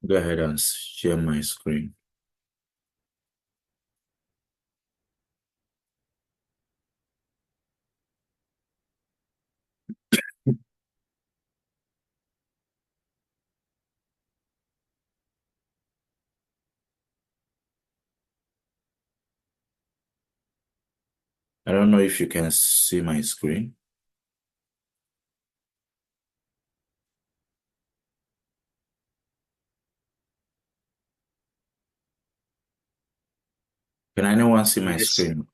Go ahead and share my screen. I don't know if you can see my screen. Can anyone see my Yes, screen?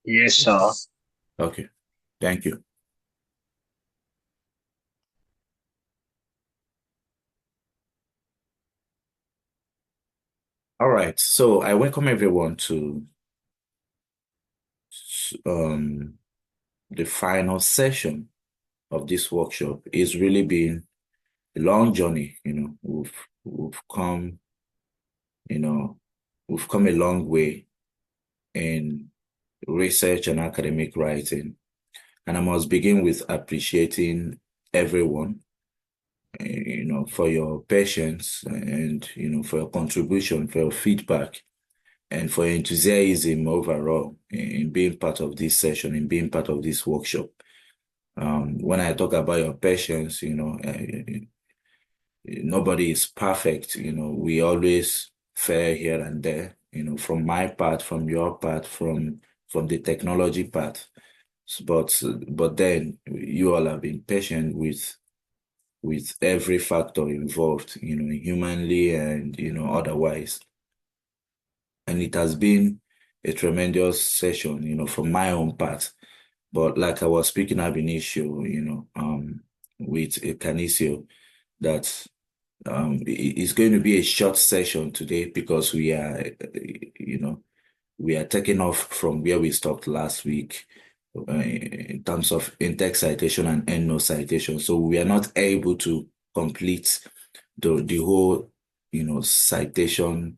yes, sir. Okay, thank you. All right, so I welcome everyone to um, the final session of this workshop. It's really been a long journey, we've come, you know, we've come a long way in research and academic writing. And I must begin with appreciating everyone, for your patience and, for your contribution, for your feedback, and for your enthusiasm overall in being part of this session, in being part of this workshop. When I talk about your patience, nobody is perfect. We always fail here and there, from my part, from your part, from the technology part. But then you all have been patient with every factor involved, humanly and otherwise. And it has been a tremendous session, from my own part. But like I was speaking ab initio, with Canisio, that it's going to be a short session today because we are taking off from where we stopped last week in terms of in-text citation and end-note citation. So we are not able to complete the whole, citation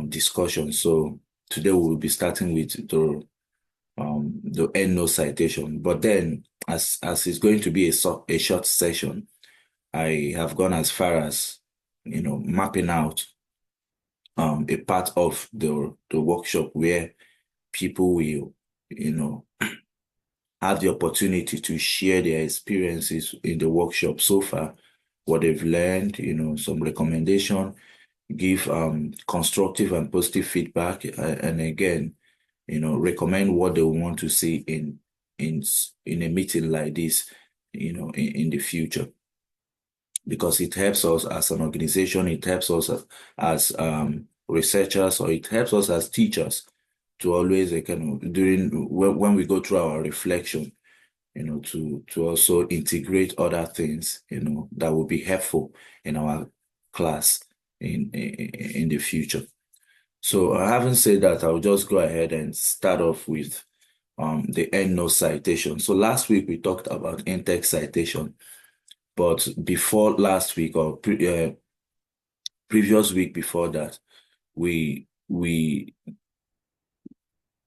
discussion. So today we will be starting with the end-note citation. But then, as it's going to be a short session, I have gone as far as, mapping out a part of the workshop where people will, you know, have the opportunity to share their experiences in the workshop so far, what they've learned, some recommendation, give constructive and positive feedback, and again, recommend what they want to see in in a meeting like this, in the future, because it helps us as an organization, it helps us as researchers, or it helps us as teachers to always kind of during when we go through our reflection, to also integrate other things, that will be helpful in our class in the future. So having said that, I'll just go ahead and start off with the end note citation. So last week we talked about in-text citation, but before last week or previous week before that, we we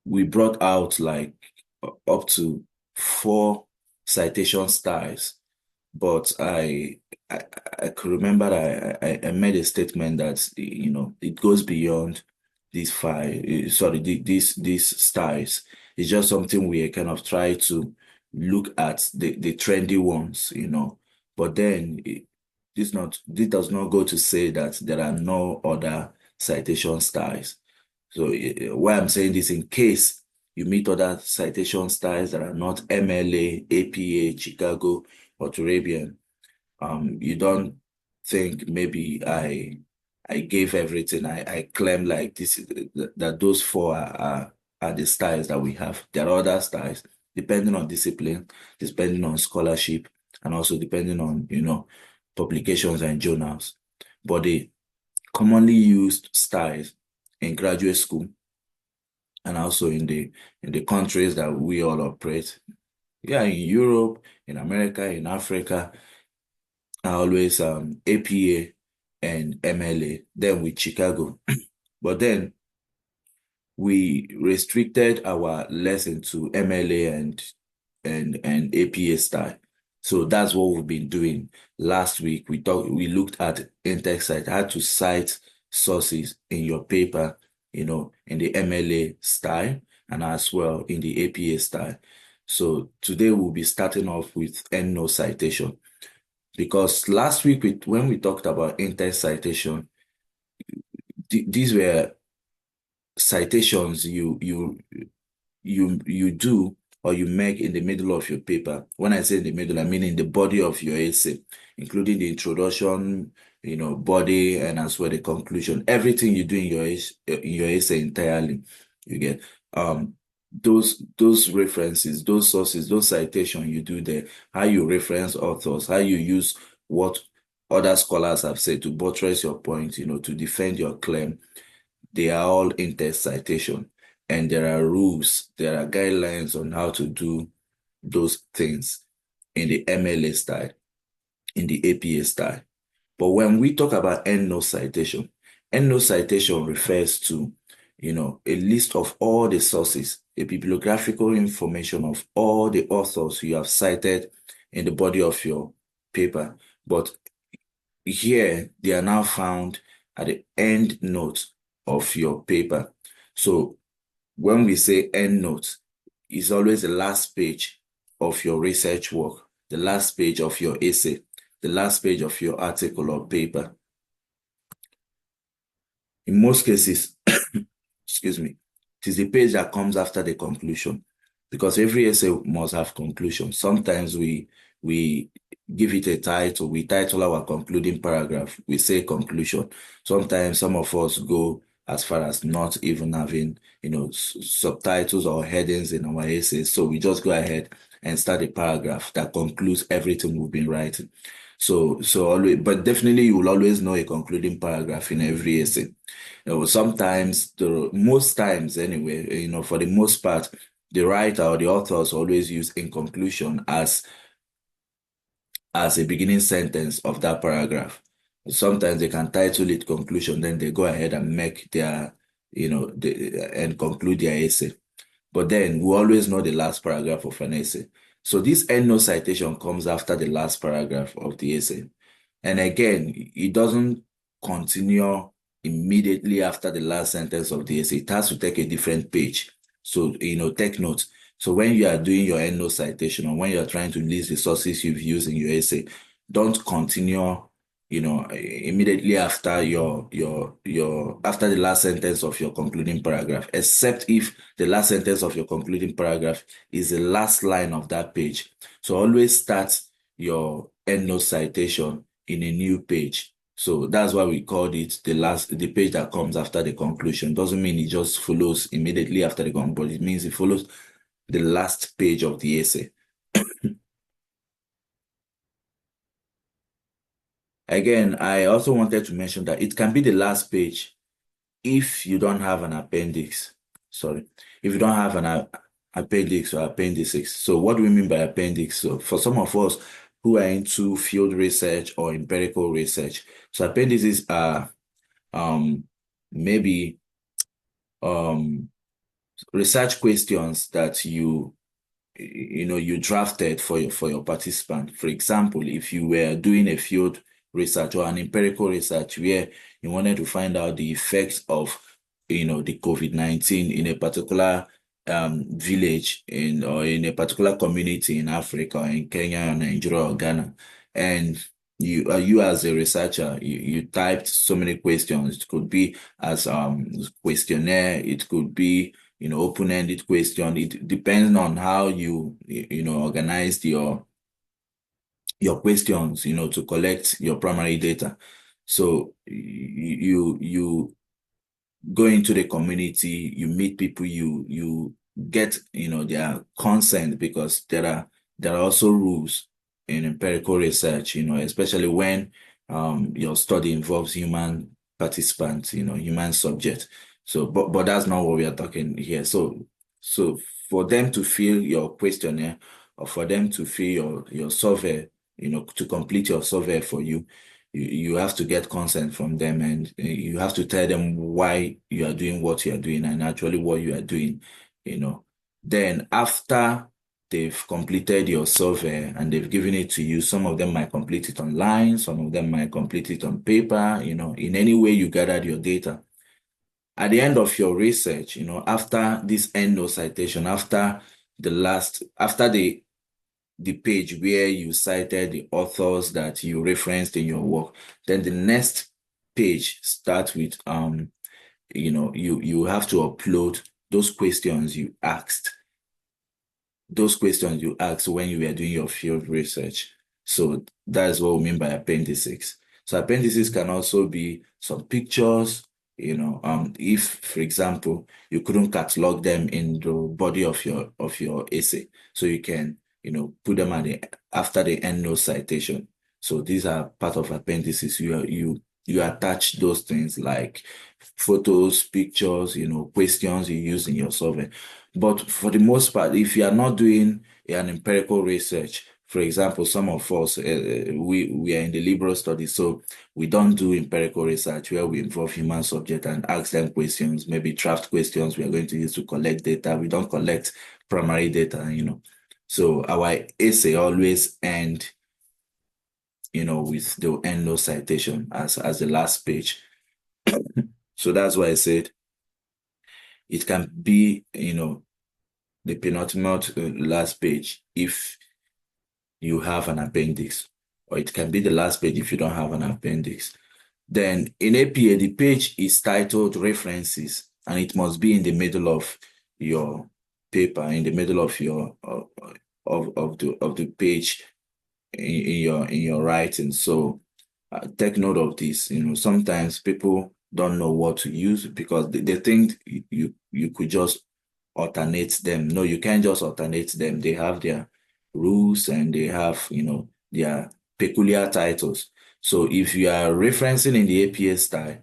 we brought out like up to four citation styles. But I, I could remember that I made a statement that it goes beyond these five, sorry, these styles. It's just something we kind of try to look at the trendy ones, But then this does not go to say that there are no other citation styles. So why I'm saying this, in case you meet other citation styles that are not MLA, APA, Chicago, or Turabian, you don't think maybe I gave everything. I claim like this that those four are the styles that we have. There are other styles depending on discipline, depending on scholarship, and also depending on publications and journals. But the commonly used styles in graduate school and also in the countries that we all operate. Yeah, in Europe, in America, in Africa, are always APA and MLA, then with Chicago. But then we restricted our lesson to MLA and APA style. So that's what we've been doing. Last week, we looked at in-text cite, how to cite sources in your paper, in the MLA style and as well in the APA style. So today we'll be starting off with EndNote citation, because last week when we talked about in-text citation, these were citations you do or you make in the middle of your paper. When I say in the middle, I mean in the body of your essay, including the introduction, body, and as well the conclusion. Everything you do in your essay entirely, you get those references, those sources, those citations you do there, how you reference authors, how you use what other scholars have said to buttress your point, to defend your claim. They are all in-text citation. And there are rules, there are guidelines on how to do those things in the MLA style, in the APA style. But when we talk about EndNote citation, EndNote citation refers to, a list of all the sources, a bibliographical information of all the authors you have cited in the body of your paper. But here, they are now found at the end note of your paper. So when we say end note, it's always the last page of your research work, the last page of your essay, the last page of your article or paper. In most cases, excuse me, it is the page that comes after the conclusion, because every essay must have conclusion. Sometimes we give it a title, we title our concluding paragraph, we say conclusion. Sometimes some of us go as far as not even having, subtitles or headings in our essays. So we just go ahead and start a paragraph that concludes everything we've been writing. So always, but definitely you will always know a concluding paragraph in every essay. Sometimes, most times anyway, for the most part, the writer or the authors always use in conclusion as a beginning sentence of that paragraph. Sometimes they can title it conclusion, then they go ahead and make their, and conclude their essay. But then we always know the last paragraph of an essay. So this EndNote citation comes after the last paragraph of the essay. And again, it doesn't continue immediately after the last sentence of the essay. It has to take a different page. So, take note. So when you are doing your EndNote citation or when you're trying to list the sources you've used in your essay, don't continue, immediately after after the last sentence of your concluding paragraph, except if the last sentence of your concluding paragraph is the last line of that page. So always start your EndNote citation in a new page. So that's why we called it the page that comes after the conclusion. Doesn't mean it just follows immediately after the conclusion, but it means it follows the last page of the essay. Again, I also wanted to mention that it can be the last page if you don't have an appendix. Sorry, if you don't have an appendix or appendices. So what do we mean by appendix? So for some of us who are into field research or empirical research, so appendices are maybe research questions that you drafted for your participant. For example, if you were doing a field research or an empirical research where you wanted to find out the effects of the COVID-19 in a particular village or in a particular community in Africa, in Kenya, Nigeria, or Ghana, and you as a researcher, you typed so many questions. It could be as questionnaire, it could be open-ended question. It depends on how you organized your questions, to collect your primary data. So you go into the community, you meet people, you get their consent, because there are also rules in empirical research, especially when your study involves human participants, human subjects. So, but that's not what we are talking here. So for them to fill your questionnaire or for them to fill your survey, to complete your survey for you, you have to get consent from them, and you have to tell them why you are doing what you are doing and actually what you are doing, Then after they've completed your survey and they've given it to you. Some of them might complete it online, some of them might complete it on paper, in any way you gathered your data. At the end of your research, after this EndNote citation, after the page where you cited the authors that you referenced in your work, then the next page starts with you have to upload those questions you asked when you were doing your field research. So that's what we mean by appendices. So appendices can also be some pictures, if, for example, you couldn't catalog them in the body of your essay. So you can, put them after the EndNote citation. So these are part of appendices. You attach those things like photos, pictures, questions you use in your survey. But for the most part, if you are not doing an empirical research, for example, some of us, we are in the liberal studies, so we don't do empirical research where we involve human subject and ask them questions, maybe draft questions we are going to use to collect data. We don't collect primary data. So our essay always end, with the EndNote citation as the last page. So that's why I said it can be, the penultimate last page if you have an appendix, or it can be the last page if you don't have an appendix. Then in APA, the page is titled References, and it must be in the middle of your paper, in the middle of your of the page in your writing. So take note of this. Sometimes people don't know what to use because they think you could just alternate them. No, you can't just alternate them. They have their rules and they have, their peculiar titles. So if you are referencing in the APA style,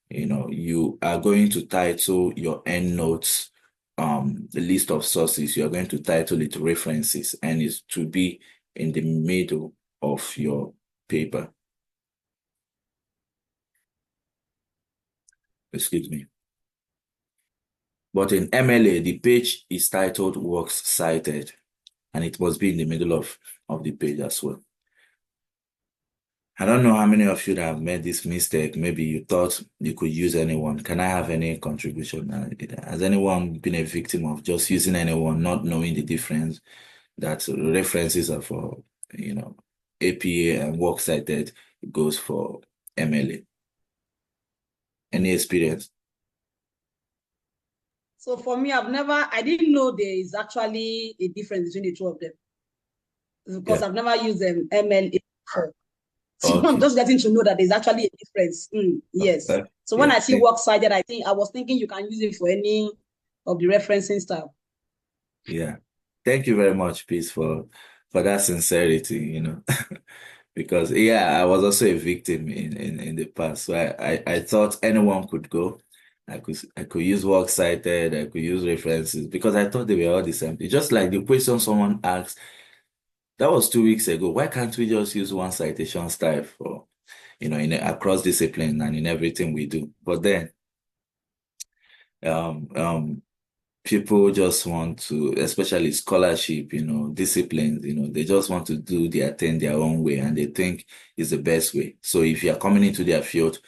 you are going to title your EndNotes, the list of sources, you are going to title it references, and it's to be in the middle of your paper. Excuse me. But in MLA, the page is titled Works Cited, and it must be in the middle of the page as well. I don't know how many of you that have made this mistake. Maybe you thought you could use anyone. Can I have any contribution? Has anyone been a victim of just using anyone, not knowing the difference that references are for, APA and Works Cited goes for MLA? Any experience? So for me, I didn't know there is actually a difference between the two of them because I've never used them MLA before. So I'm just getting to know that there's actually a difference. Yes. So when I see Works Cited, I was thinking you can use it for any of the referencing stuff. Yeah. Thank you very much, Peace, for that sincerity, because I was also a victim in the past. So I thought anyone could go. I could use Works Cited, I could use references because I thought they were all the same. It's just like the question someone asked, that was 2 weeks ago. Why can't we just use one citation style for, across discipline and in everything we do? But then, people just want to, especially scholarship, disciplines, they just want to do their thing their own way, and they think it's the best way. So if you are coming into their field,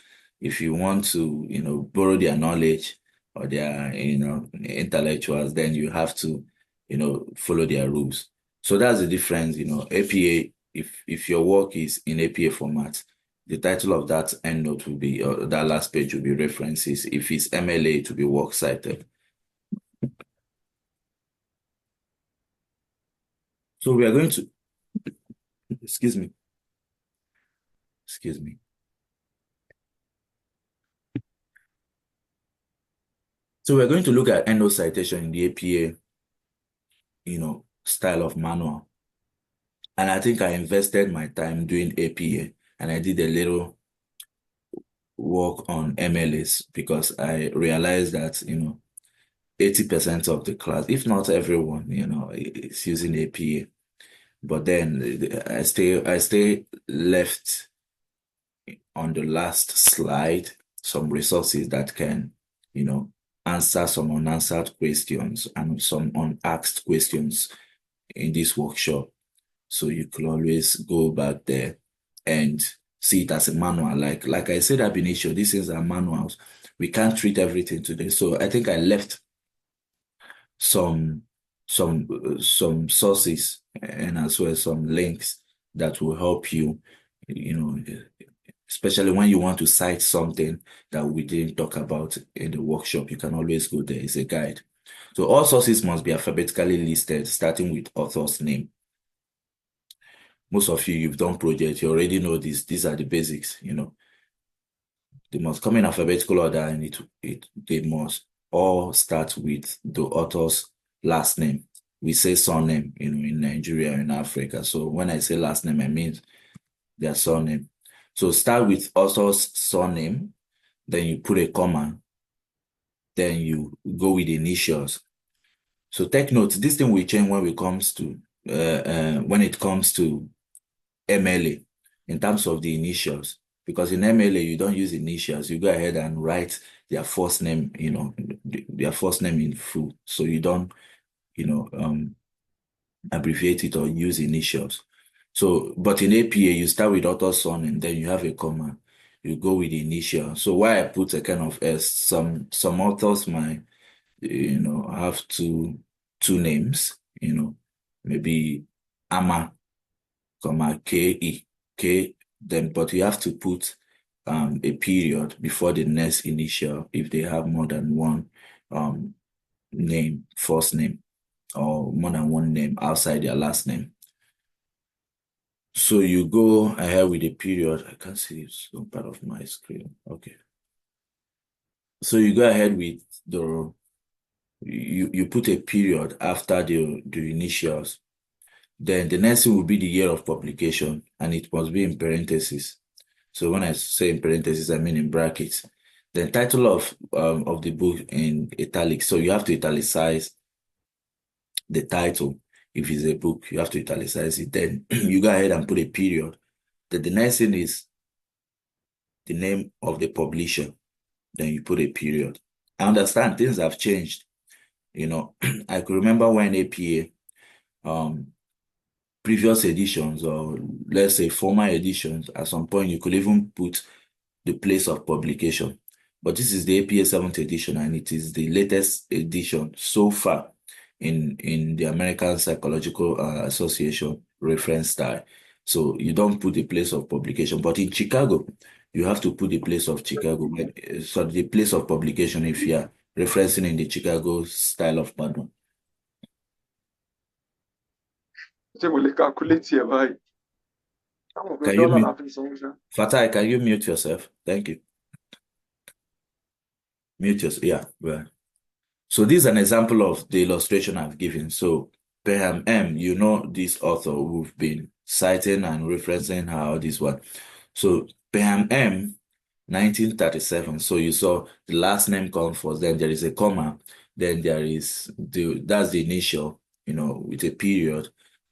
if you want to, borrow their knowledge or their, intellectuals, then you have to, follow their rules. So that's the difference, APA, if your work is in APA format, the title of that EndNote will be, or that last page will be references. If it's MLA, it will be Works Cited. So we are going to, excuse me. So we're going to look at EndNote citation in the APA, style of manual. And I think I invested my time doing APA, and I did a little work on MLAs because I realized that, 80% of the class, if not everyone, is using APA. But then I stay left on the last slide some resources that can, answer some unanswered questions and some unasked questions in this workshop. So you can always go back there and see it as a manual. Like I said ab initio, these things are manuals. We can't treat everything today. So I think I left some sources and as well as some links that will help you, especially when you want to cite something that we didn't talk about in the workshop. You can always go there. It's a guide. So all sources must be alphabetically listed, starting with author's name. Most of you've done projects, you already know this. These are the basics, They must come in alphabetical order, and they must all start with the author's last name. We say surname, in Nigeria, in Africa. So when I say last name, I mean their surname. So start with author's surname, then you put a comma, then you go with the initials. So take note, this thing will change when it comes to MLA in terms of the initials. Because in MLA, you don't use initials. You go ahead and write their first name, their first name in full. So you don't, abbreviate it or use initials. So, but in APA, you start with author's surname, then you have a comma. You go with the initial. So why I put a kind of S, some authors might, have two names, maybe Ama, comma, K-E, K, then, but you have to put a period before the next initial if they have more than one name, first name, or more than one name outside their last name. So you go ahead with the period. I can't see it's not part of my screen. Okay. So you go ahead with you put a period after the initials. Then the next thing will be the year of publication, and it must be in parentheses. So when I say in parentheses, I mean in brackets. The title of the book in italics. So you have to italicize the title. If it's a book, you have to italicize it. Then you go ahead and put a period. Then the next thing is the name of the publisher. Then you put a period. I understand things have changed. I could remember when APA, previous editions, or let's say former editions, at some point you could even put the place of publication. But this is the APA 7th edition, and it is the latest edition so far in the American Psychological Association reference style. So you don't put the place of publication, but in Chicago, you have to put the place of Chicago. So the place of publication if you are referencing in the Chicago style of pardon. Can you mute? Fatai, can you mute yourself? Thank you. Mute yourself. Yeah, right. So this is an example of the illustration I've given. So Perham M, this author who've been citing and referencing how this one. So Perham M, 1937. So you saw the last name comes first, then there is a comma, then there is that's the initial, with a period.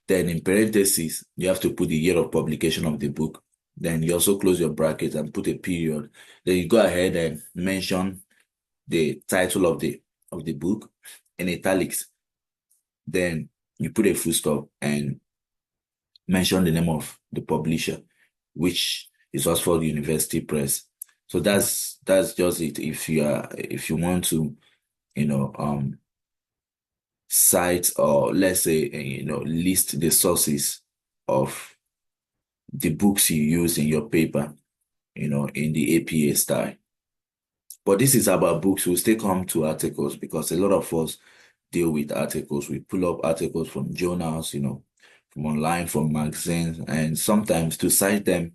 Then in parentheses, you have to put the year of publication of the book. Then you also close your bracket and put a period. Then you go ahead and mention the title of the book in italics. Then you put a full stop and mention the name of the publisher, which is Oxford University Press. So that's just it. If you want to, cite, or let's say, list the sources of the books you use in your paper, in the APA style. But this is about books. We'll still come to articles because a lot of us deal with articles. We pull up articles from journals, from online, from magazines, and sometimes to cite them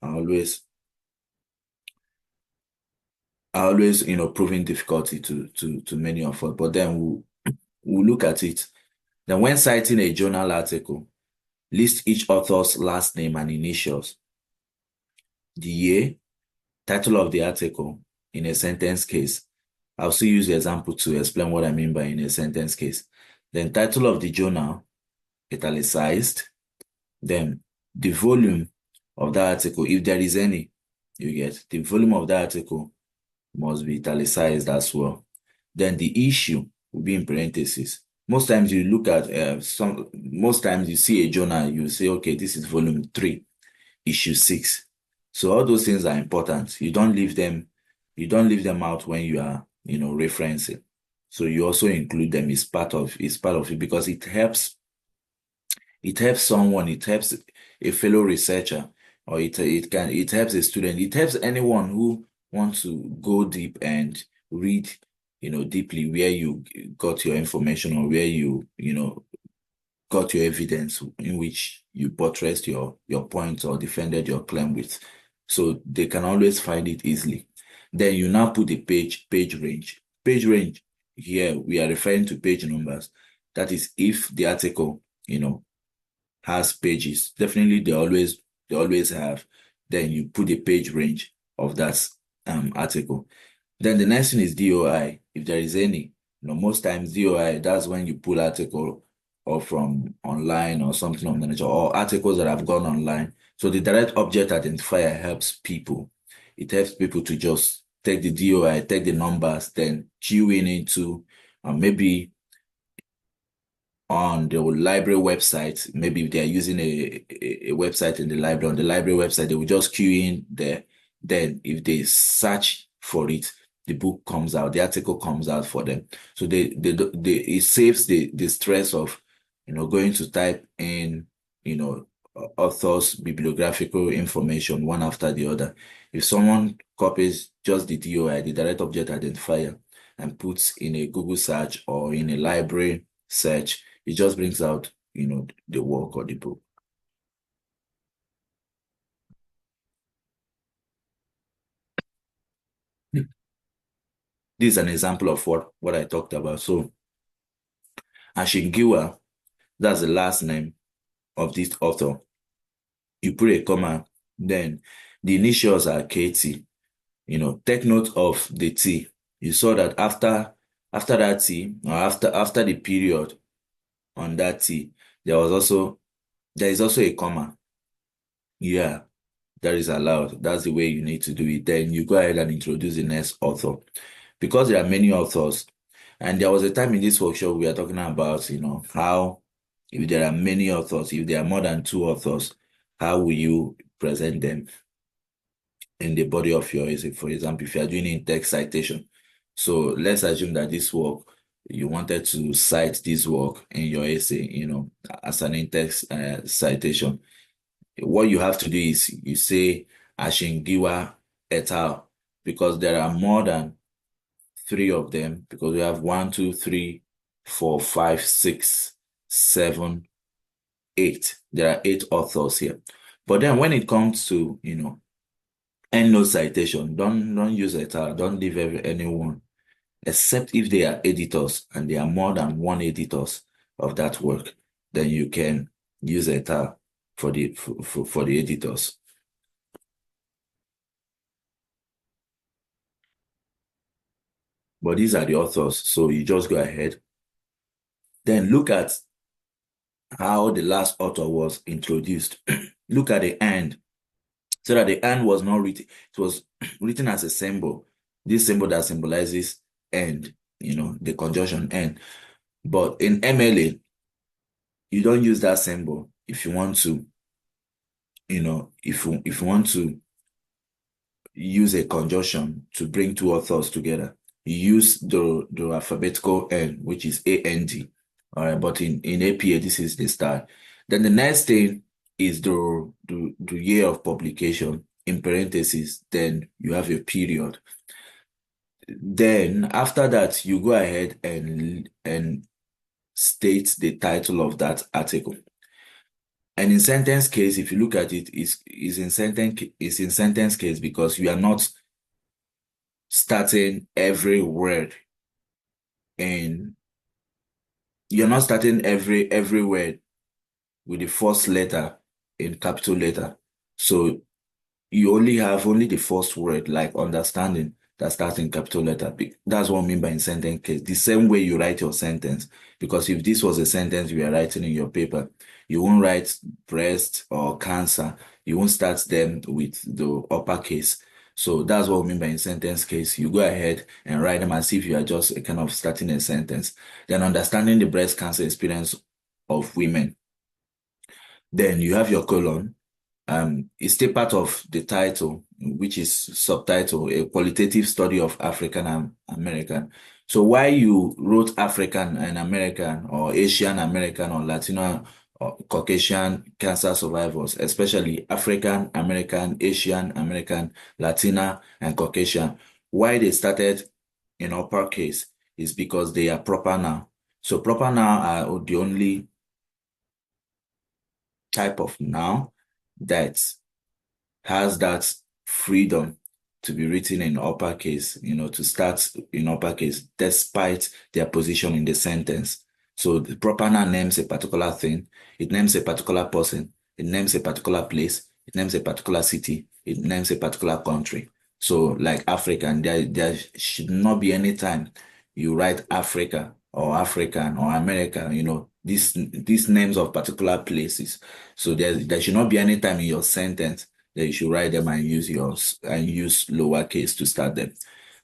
are always proving difficulty to many of us. But then we'll look at it. Then when citing a journal article, list each author's last name and initials, the year, title of the article in a sentence case. I'll still use the example to explain what I mean by in a sentence case. Then title of the journal, italicized. Then the volume of that article, if there is any, you get the volume of that article must be italicized as well. Then the issue will be in parentheses. most times you look at most times you see a journal, you say, okay, this is volume 3, issue 6. So all those things are important. You don't leave them out when you are, referencing. So you also include them. It's part of it because it helps someone, it helps a fellow researcher, or it helps a student, it helps anyone who wants to go deep and read, deeply where you got your information, or where you got your evidence in which you buttressed your points or defended your claim with. So they can always find it easily. Then you now put the page range. Page range here, we are referring to page numbers. That is if the article, has pages. Definitely they always have. Then you put the page range of that article. Then the next thing is DOI, if there is any. Most times DOI, that's when you pull article or from online or something of the nature, or articles that have gone online. So the direct object identifier helps people. It helps people to just take the DOI, take the numbers, then queue into maybe on the library website. Maybe if they are using a website in the library, on the library website, they will just queue in there. Then if they search for it, the book comes out, the article comes out for them. So it saves the stress of, going to type in, author's bibliographical information one after the other. If someone copies just the DOI, the direct object identifier, and puts in a Google search or in a library search, it just brings out, the work or the book. This is an example of what I talked about. So Ashingiwa, that's the last name of this author. You put a comma, then the initials are KT. Take note of the T. You saw that after that T, or after the period on that T, there is also a comma. Yeah, that is allowed. That's the way you need to do it. Then you go ahead and introduce the next author. Because there are many authors, and there was a time in this workshop we are talking about, how if there are many authors, if there are more than 2 authors, how will you present them in the body of your essay? For example, if you are doing in-text citation. So let's assume that this work, you wanted to cite this work in your essay, as an in-text citation. What you have to do is you say Ashingiwa et al. Because there are more than 3 of them, because we have 1, 2, 3, 4, 5, 6, 7, 8. There are 8 authors here. But then when it comes to, endnote citation, don't use et al. Don't leave anyone, except if they are editors and there are more than 1 editors of that work. Then you can use et al. for the editors. But these are the authors, so you just go ahead. Then look at how the last author was introduced. Look at the end, so that the end was not written. It was written as a symbol. This symbol that symbolizes end, the conjunction end. But in MLA, you don't use that symbol if you want to, if you want to use a conjunction to bring 2 authors together. You use the alphabetical N, which is AND. All right, but in APA, this is the star. Then the next thing is the year of publication in parentheses. Then you have a period. Then after that, you go ahead and state the title of that article. And in sentence case, if you look at it, is in sentence case because you are not starting every word and you're not starting every word with the first letter in capital letter. So you only have the first word, like understanding, that starts in capital letter. That's what I mean by in sentence case. The same way you write your sentence. Because if this was a sentence you are writing in your paper, you won't write breast or cancer. You won't start them with the uppercase. So that's what we mean by in sentence case. You go ahead and write them as if you are just kind of starting a sentence. Then understanding the breast cancer experience of women. Then you have your colon. It's still part of the title, which is subtitle, a qualitative study of African and American. So why you wrote African and American or Asian American or Latino or Caucasian cancer survivors, especially African American, Asian American, Latina, and Caucasian, why they started in uppercase is because they are proper noun. So proper noun are the only type of noun that has that freedom to be written in uppercase, to start in uppercase, despite their position in the sentence. So the proper noun names a particular thing, it names a particular person, it names a particular place, it names a particular city, it names a particular country. So like African, there should not be any time you write Africa or African or America, these names of particular places. So there should not be any time in your sentence that you should write them and use lowercase to start them.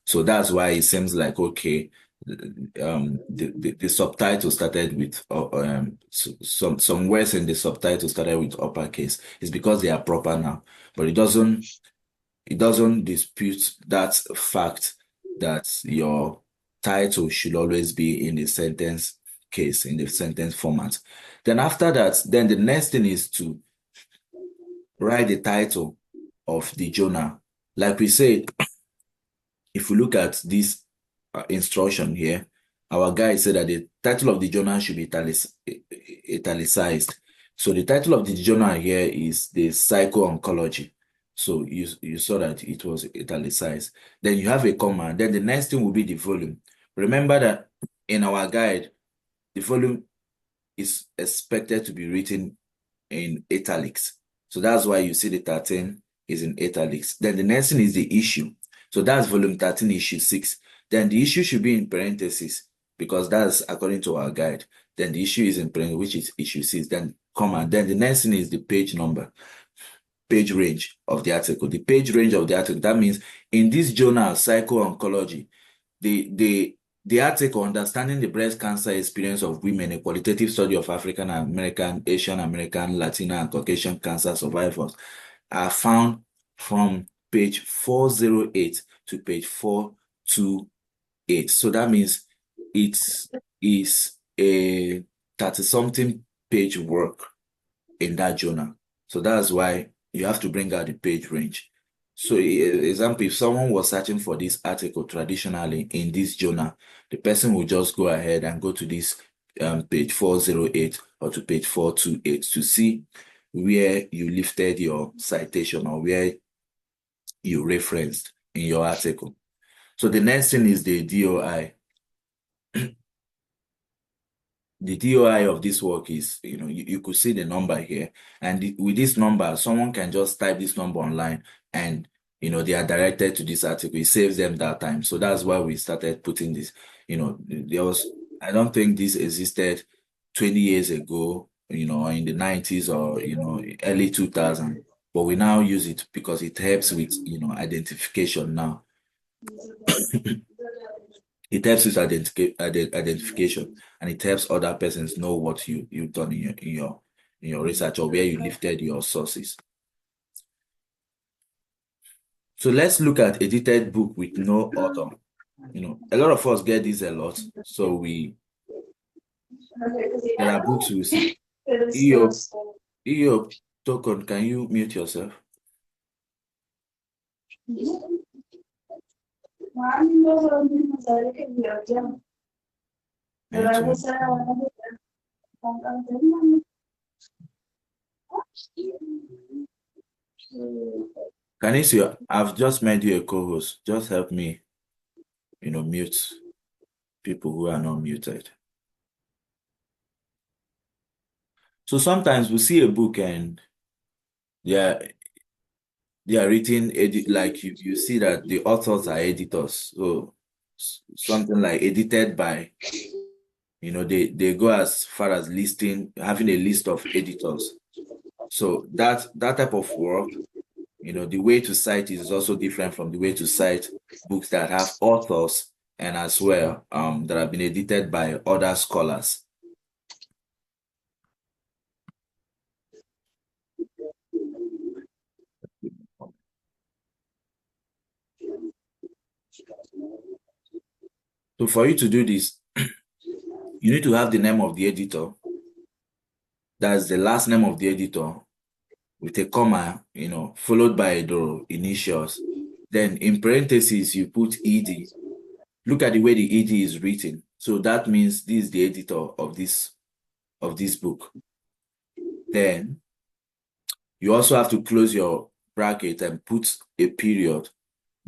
So that's why it seems like okay, the subtitle started with some words in the subtitle started with uppercase. It's because they are proper now, but it doesn't dispute that fact that your title should always be in the sentence case, in the sentence format. Then after that, then the next thing is to write the title of the journal. Like we said, if we look at this instruction here, our guide said that the title of the journal should be italicized. So the title of the journal here is the Psycho-Oncology. So you saw that it was italicized. Then you have a comma. Then the next thing will be the volume. Remember that in our guide, the volume is expected to be written in italics. So that's why you see the 13 is in italics. Then the next thing is the issue. So that's volume 13, issue 6. Then the issue should be in parentheses because that's according to our guide. Then the issue is in parentheses, which is issue 6. Then comma. Then the next thing is the page number, page range of the article. The page range of the article, that means in this journal, Psycho-Oncology, the article, Understanding the Breast Cancer Experience of Women, a qualitative study of African American, Asian American, Latina, and Caucasian cancer survivors, are found from page 408 to page 428. So that means it is a 30-something page work in that journal. So that's why you have to bring out the page range. So, example, if someone was searching for this article traditionally in this journal, the person will just go ahead and go to this page 408 or to page 428 to see where you lifted your citation or where you referenced in your article. So the next thing is the DOI. The DOI of this work is, you could see the number here. And with this number, someone can just type this number online and, they are directed to this article. It saves them that time. So that's why we started putting this, I don't think this existed 20 years ago, in the 90s or, early 2000. But we now use it because it helps with, identification now. It helps with identification, and it helps other persons know what you've done in your research or where you lifted your sources. So let's look at edited book with no author. A lot of us get this a lot. So there are books we see. Eob Tokon, can you mute yourself? Canisius, I've just made you a co-host. Just help me, mute people who are not muted. So sometimes we see a book and they are written, like you see that the authors are editors. So something like edited by, they go as far as having a list of editors. So that type of work the way to cite is also different from the way to cite books that have authors and as well that have been edited by other scholars. So for you to do this, you need to have the name of the editor. That's the last name of the editor with a comma, followed by the initials. Then in parentheses, you put ED. Look at the way the ED is written. So that means this is the editor of this book. Then you also have to close your bracket and put a period.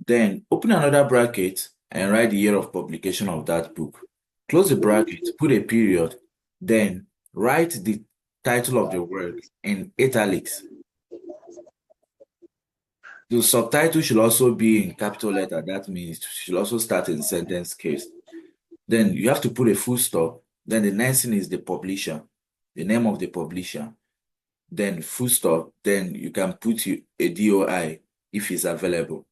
Then open another bracket and write the year of publication of that book. Close the bracket, put a period, then write the title of the work in italics. The subtitle should also be in capital letter. That means it should also start in sentence case. Then you have to put a full stop. Then the next thing is the publisher, the name of the publisher. Then full stop. Then you can put a DOI if it's available.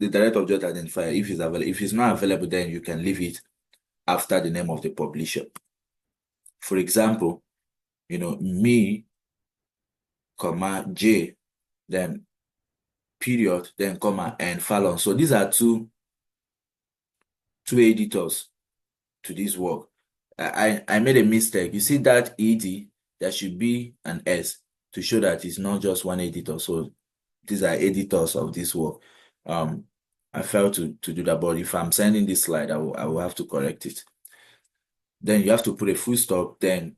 The direct object identifier if it's available. If it's not available, then you can leave it after the name of the publisher. For example, me, comma, J, then period, then comma, and Fallon. So these are two editors to this work. I made a mistake. You see that ED, there should be an S to show that it's not just one editor. So these are editors of this work. I failed to do that, but if I'm sending this slide, I will have to correct it. Then you have to put a full stop, then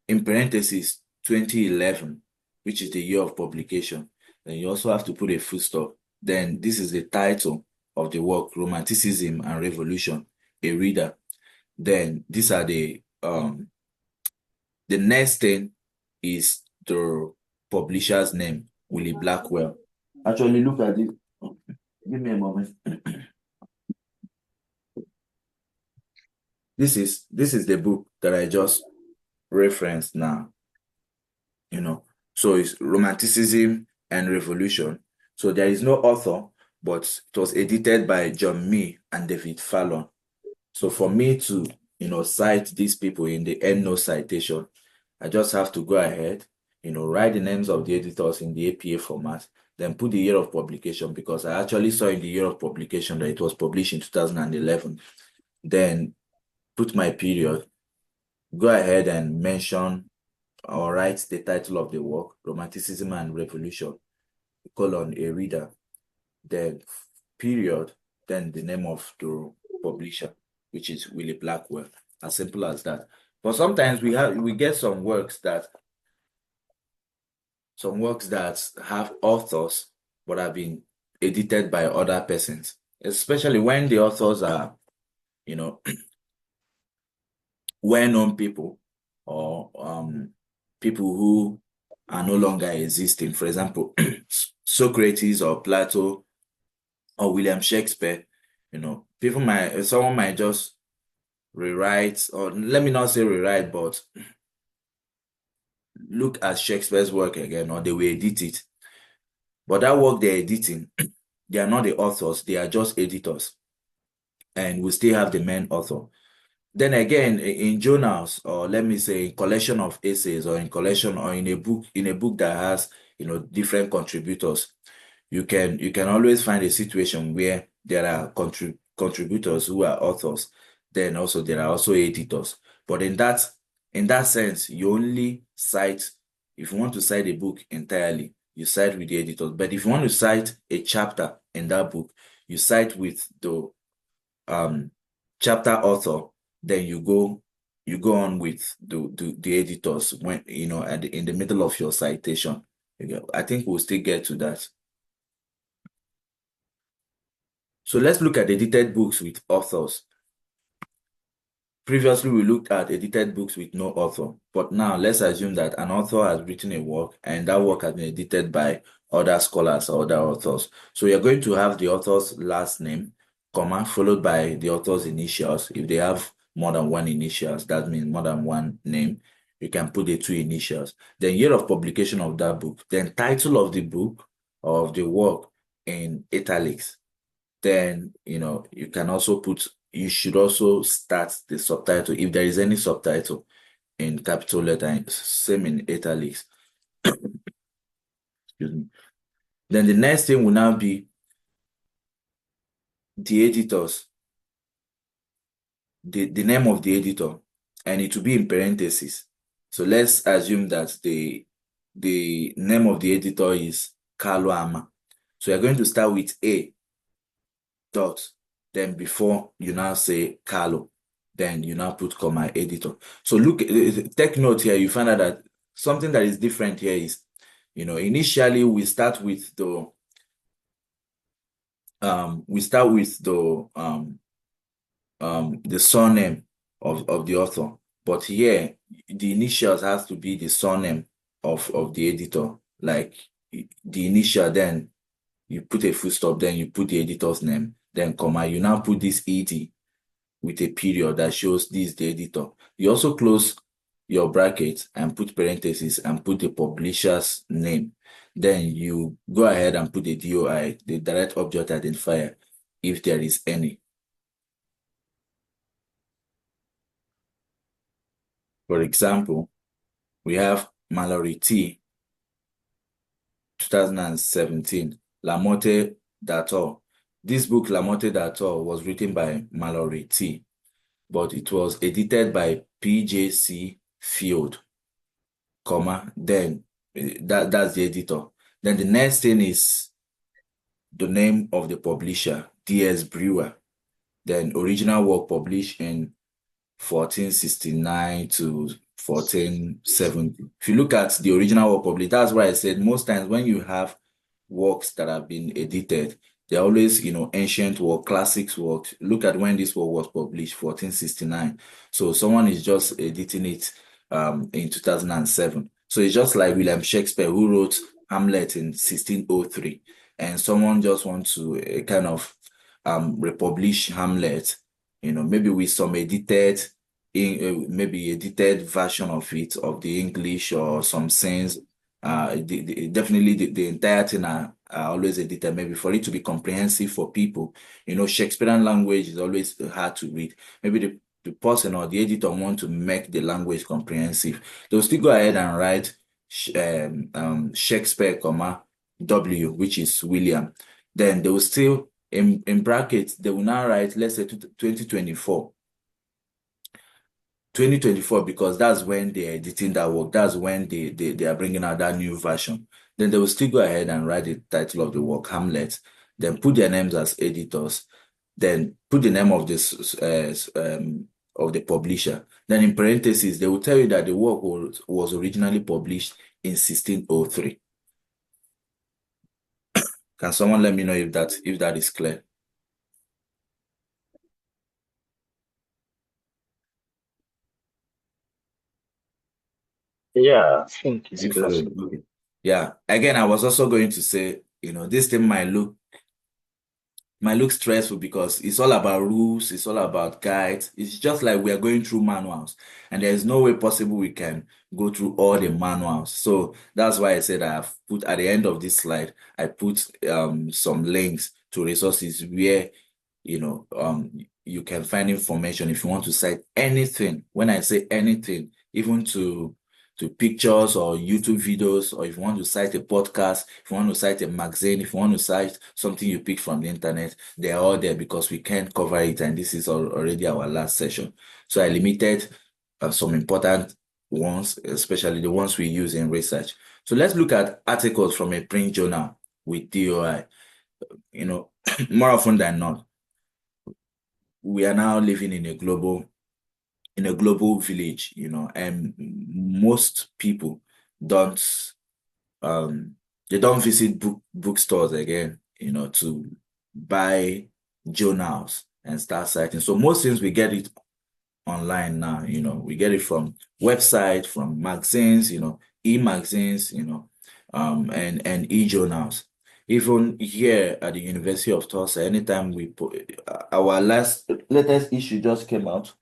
in parentheses 2011, which is the year of publication. Then you also have to put a full stop. Then this is the title of the work, Romanticism and Revolution, a reader. Then these are the next thing is the publisher's name, Willie Blackwell. Actually, look at it. Give me a moment. This is the book that I just referenced now. So it's Romanticism and Revolution. So there is no author, but it was edited by John Mee and David Fallon. So for me to, cite these people in the EndNote citation, I just have to go ahead, write the names of the editors in the APA format, then put the year of publication, because I actually saw in the year of publication that it was published in 2011. Then put my period, go ahead and mention or write the title of the work, Romanticism and Revolution, colon, a reader, then period, then the name of the publisher, which is Willie Blackwell. As simple as that. But sometimes we get some works that have authors but have been edited by other persons, especially when the authors are, well-known people or people who are no longer existing. For example, Socrates or Plato or William Shakespeare. Someone might just rewrite, or let me not say rewrite, but look at Shakespeare's work again, or they will edit it. But that work they're editing, they are not the authors, they are just editors. And we still have the main author. Then again, in journals, or let me say, in collection of essays, or in collection, or in a book that has, different contributors, you can always find a situation where there are contributors who are authors. Then also there are also editors. But in that sense, you only cite, if you want to cite a book entirely, you cite with the editors. But if you want to cite a chapter in that book, you cite with the chapter author. Then you go on with the editors when in the middle of your citation. I think we'll still get to that. So let's look at edited books with authors. Previously, we looked at edited books with no author, but now let's assume that an author has written a work and that work has been edited by other scholars or other authors. So you're going to have the author's last name, comma, followed by the author's initials. If they have more than one initials, that means more than one name, you can put the two initials. Then year of publication of that book, then title of the book, of the work in italics, then you can also you should also start the subtitle if there is any subtitle in capital letter, same in italics. Excuse me. Then the next thing will now be the editors, the name of the editor, and it will be in parentheses. So let's assume that the name of the editor is Carlo Ama. So you're going to start with A dot, then before you now say Carlo, then you now put comma editor. So look, take note here, you find out that something that is different here is, initially we start with the surname of the author, but here the initials has to be the surname of the editor, like the initial, then you put a full stop, then you put the editor's name, then comma, you now put this ed with a period that shows this is the editor. You also close your brackets and put parentheses and put the publisher's name. Then you go ahead and put the DOI, the direct object identifier, if there is any. For example, we have Mallory T, 2017, La Morte d'Arthur. This book, La Morte d'Arthur, was written by Mallory T, but it was edited by PJC Field, comma, then that's the editor. Then the next thing is the name of the publisher, D.S. Brewer. Then original work published in 1469 to 1470. If you look at the original work published, that's why I said most times when you have works that have been edited, they're always, ancient work, classics work. Look at when this work was published, 1469. So someone is just editing it in 2007. So it's just like William Shakespeare, who wrote Hamlet in 1603, and someone just wants to kind of republish Hamlet, maybe with some edited version of it, of the English or some sense. Definitely the entire thing are always edited, maybe for it to be comprehensive for people. Shakespearean language is always hard to read. Maybe the person or the editor want to make the language comprehensive. They'll still go ahead and write Shakespeare, comma, W, which is William. Then they will still, in brackets, they will now write, let's say 2024. 2024, because that's when they're editing that work. That's when they are bringing out that new version. Then they will still go ahead and write the title of the work, Hamlet, then put their names as editors, then put the name of this of the publisher. Then in parentheses, they will tell you that the work was originally published in 1603. Can someone let me know if that is clear? Yeah, I think it's clear. Okay. Yeah. Again, I was also going to say, this thing might look stressful because it's all about rules, it's all about guides. It's just like we are going through manuals, and there's no way possible we can go through all the manuals. So that's why I said I've put at the end of this slide, I put some links to resources where you can find information if you want to cite anything. When I say anything, even to pictures or YouTube videos, or if you want to cite a podcast, if you want to cite a magazine, if you want to cite something you pick from the internet, they're all there because we can't cover it, and this is already our last session. So I limited some important ones, especially the ones we use in research. So let's look at articles from a print journal with DOI. More often than not, we are now living in a global village, and most people don't visit bookstores again, to buy journals and start citing. So most things we get it online now, we get it from website, from magazines, e-magazines, and e-journals. Even here at the University of Tulsa, anytime we put our latest issue just came out.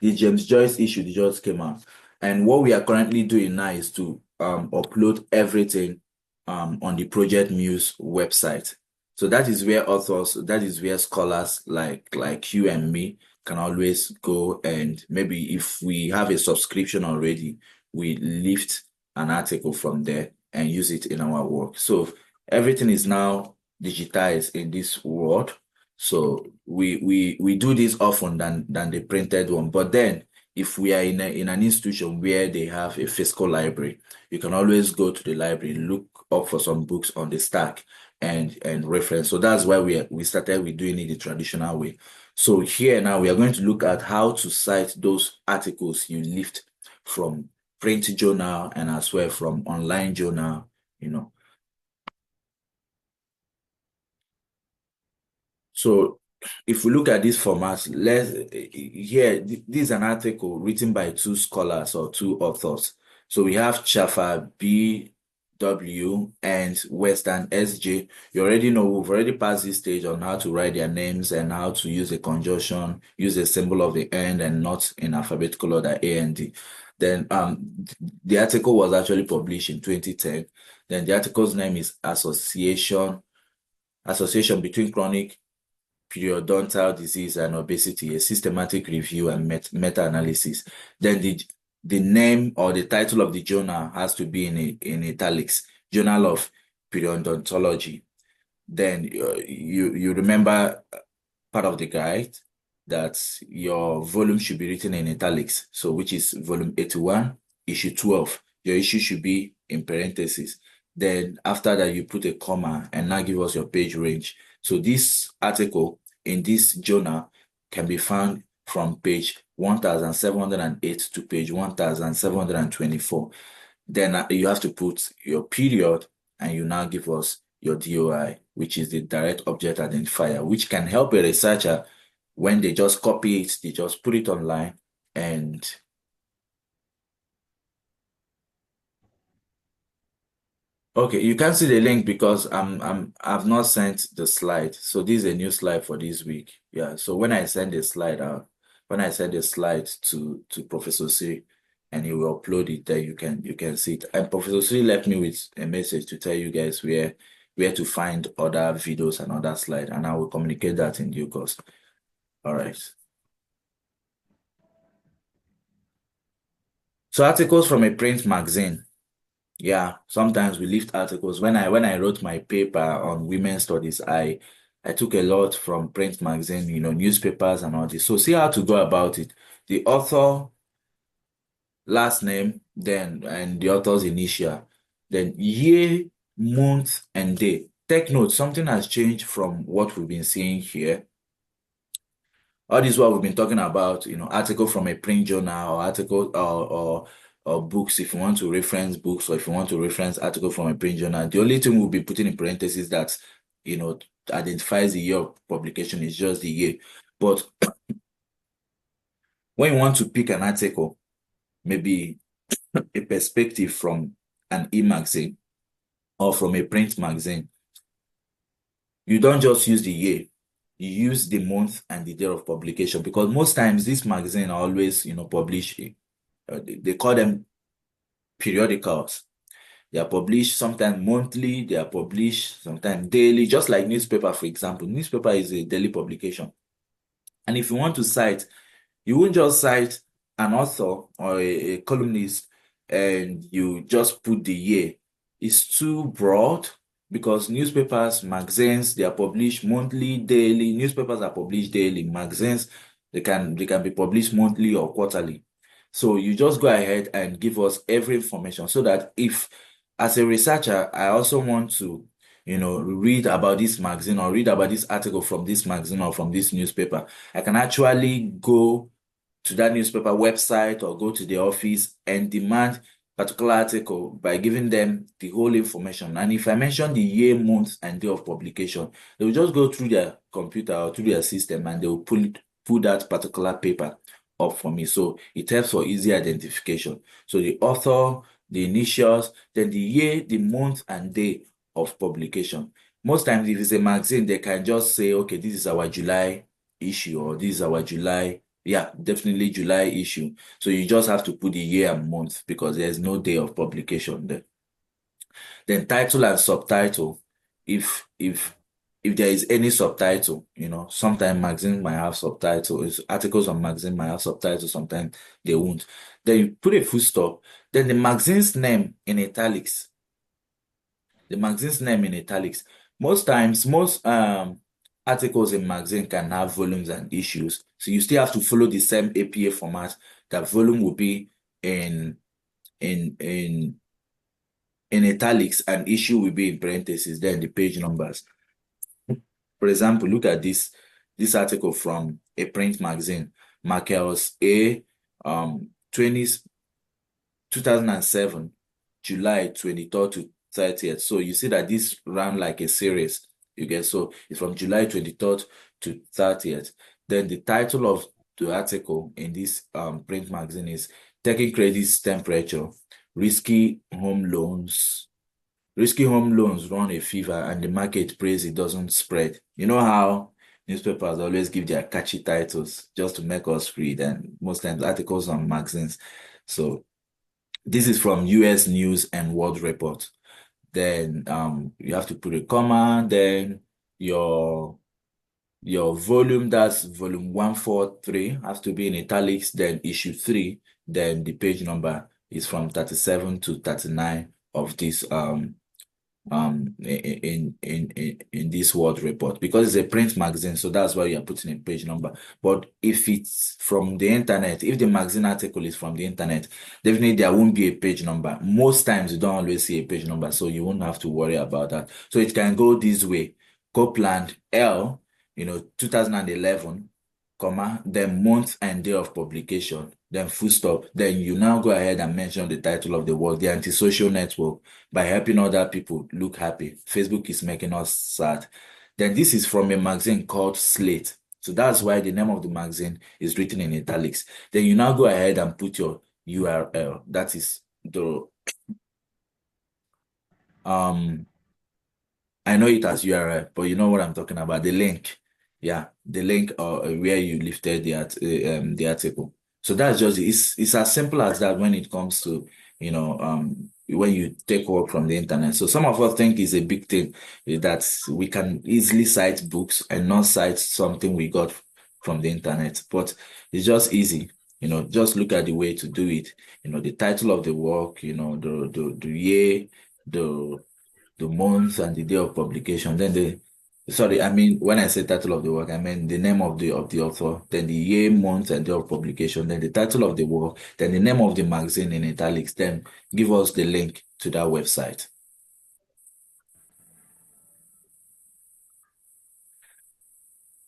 The James Joyce issue just came out. And what we are currently doing now is to upload everything on the Project Muse website. So that is where authors, that is where scholars like you and me can always go, and maybe if we have a subscription already, we lift an article from there and use it in our work. So everything is now digitized in this world. So we do this often than the printed one. But then if we are in an institution where they have a physical library, you can always go to the library, look up for some books on the stack and reference. So that's why we started with doing it the traditional way. So here now we are going to look at how to cite those articles you lift from print journal and as well from online journal, you know. So if we look at this format, this is an article written by two scholars or two authors. So we have Chafa B.W. and Western S.J. You already know we've already passed this stage on how to write their names and how to use a conjunction, use a symbol of the and not in alphabetical order A and D. Then the article was actually published in 2010. Then the article's name is Association between Chronic Periodontal Disease and Obesity, a systematic review and meta-analysis. Then the name or the title of the journal has to be in italics, Journal of Periodontology. Then you remember part of the guide that your volume should be written in italics, so which is volume 81, issue 12. Your issue should be in parentheses. Then after that, you put a comma and now give us your page range. So this article in this journal can be found from page 1708 to page 1724. Then you have to put your period and you now give us your DOI, which is the direct object identifier, which can help a researcher when they just copy it, they just put it online and okay, you can't see the link because I've not sent the slide. So this is a new slide for this week. Yeah. So when I send the slide out, when I send the slide to Professor Siri and he will upload it there, you can see it. And Professor Siri left me with a message to tell you guys where to find other videos and other slides, and I will communicate that in due course. All right. So articles from a print magazine. Yeah, sometimes we lift articles. When I wrote my paper on women's studies, I took a lot from print magazine, newspapers and all this. So see how to go about it. The author, last name, then and the author's initial, then year, month, and day. Take note, something has changed from what we've been seeing here. All this is what we've been talking about, article from a print journal or article or books, if you want to reference books or if you want to reference article from a print journal. The only thing we'll be putting in parentheses that, identifies the year of publication is just the year. But when you want to pick an article, maybe a perspective from an e-magazine or from a print magazine, you don't just use the year. You use the month and the day of publication, because most times these magazines are always, publish. They call them periodicals. They are published sometimes monthly. They are published sometimes daily, just like newspaper, for example. Newspaper is a daily publication. And if you want to cite, you won't just cite an author or a columnist and you just put the year. It's too broad, because newspapers, magazines, they are published monthly, daily. Newspapers are published daily. Magazines, they can be published monthly or quarterly. So you just go ahead and give us every information, so that if, as a researcher, I also want to, read about this magazine or read about this article from this magazine or from this newspaper, I can actually go to that newspaper website or go to the office and demand particular article by giving them the whole information. And if I mention the year, month, and day of publication, they will just go through their computer or through their system and they will pull that particular paper up for me. So it helps for easy identification. So the author, the initials, then the year, the month, and day of publication. Most times, if it's a magazine, they can just say, okay, this is our July issue, or this is our July. Yeah, definitely July issue. So you just have to put the year and month, because there's no day of publication there. Then title and subtitle. If there is any subtitle, sometimes magazine might have subtitles. Articles on magazine might have subtitles, sometimes they won't. Then you put a full stop. Then the magazine's name in italics. The magazine's name in italics. Most times, most articles in magazine can have volumes and issues. So you still have to follow the same APA format. That volume will be in in in in italics and issue will be in parentheses, then the page numbers. For example, look at this article from a print magazine, Markels A, 2007, July 23rd to 30th. So you see that this ran like a series. You get, so it's from July 23rd to 30th. Then the title of the article in this print magazine is Taking Credit's Temperature, Risky home loans run a fever and the market prays it doesn't spread. You know how newspapers always give their catchy titles just to make us read, and most times articles on magazines. So this is from US News and World Report. Then you have to put a comma, then your volume, that's volume 143, has to be in italics, then issue 3, then the page number is from 37 to 39 of this in this World Report, because it's a print magazine, so that's why you are putting a page number. But if it's from the internet, if the magazine article is from the internet, definitely there won't be a page number. Most times you don't always see a page number, so you won't have to worry about that. So it can go this way: Copeland L, 2011, comma, then month and day of publication, then full stop. Then you now go ahead and mention the title of the work, The Antisocial Network, by helping other people look happy. Facebook is making us sad. Then this is from a magazine called Slate. So that's why the name of the magazine is written in italics. Then you now go ahead and put your URL. That is the I know it as URL, but you know what I'm talking about, the link. Yeah, the link where you lifted the article. So that's just it's as simple as that when it comes to when you take work from the internet. So some of us think it's a big thing that we can easily cite books and not cite something we got from the internet, but it's just easy. Just look at the way to do it. The title of the work, the year, the month and the day of publication. Then when I say title of the work, I mean the name of the author, then the year, month, and day of publication, then the title of the work, then the name of the magazine in italics, then give us the link to that website.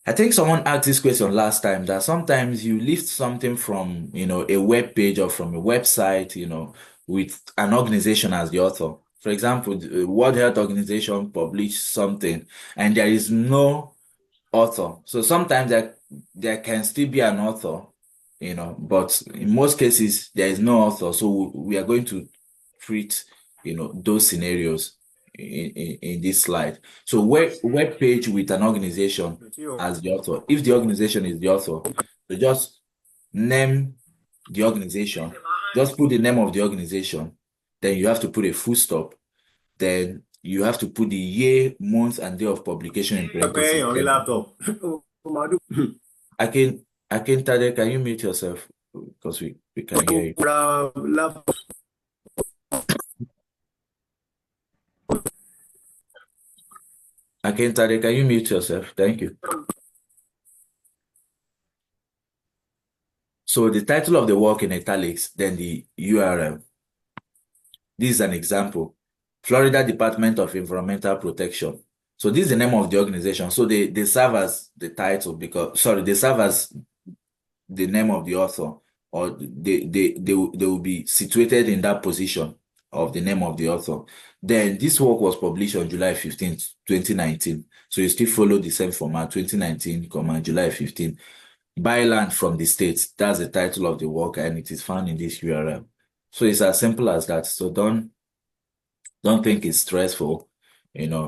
I think someone asked this question last time, that sometimes you lift something from, a web page or from a website, with an organization as the author. For example, the World Health Organization published something and there is no author. So sometimes there can still be an author, but in most cases there is no author. So we are going to treat, those scenarios in this slide. So web page with an organization as the author. If the organization is the author, so just name the organization. Just put the name of the organization. Then you have to put a full stop. Then you have to put the year, month, and day of publication in parentheses. Tade, can you mute yourself? Because we can hear you. Tade, can you mute yourself? Thank you. So the title of the work in italics, then the URL. This is an example. Florida Department of Environmental Protection. So this is the name of the organization. So they serve as the title they serve as the name of the author, or they will be situated in that position of the name of the author. Then this work was published on July 15th, 2019. So you still follow the same format, 2019, July 15th. Buy land from the States. That's the title of the work, and it is found in this URL. So it's as simple as that. So don't think it's stressful,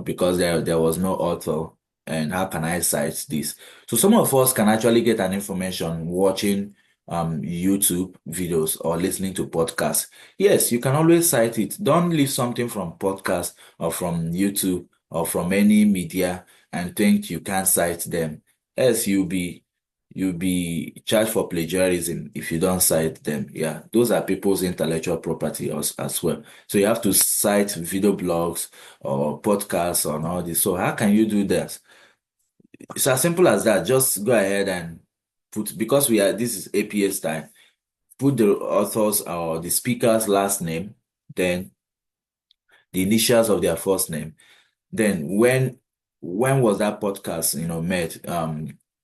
because there was no author, and how can I cite this? So some of us can actually get an information watching YouTube videos or listening to podcasts, yes, you can always cite it. Don't leave something from podcast or from YouTube or from any media and think you can't cite them. Else you'll be charged for plagiarism if you don't cite them. Yeah, those are people's intellectual property as well. So you have to cite video blogs or podcasts on all this. So how can you do that? It's as simple as that. Just go ahead and put, because this is APA style, put the author's or the speaker's last name, then the initials of their first name. Then when was that podcast, made?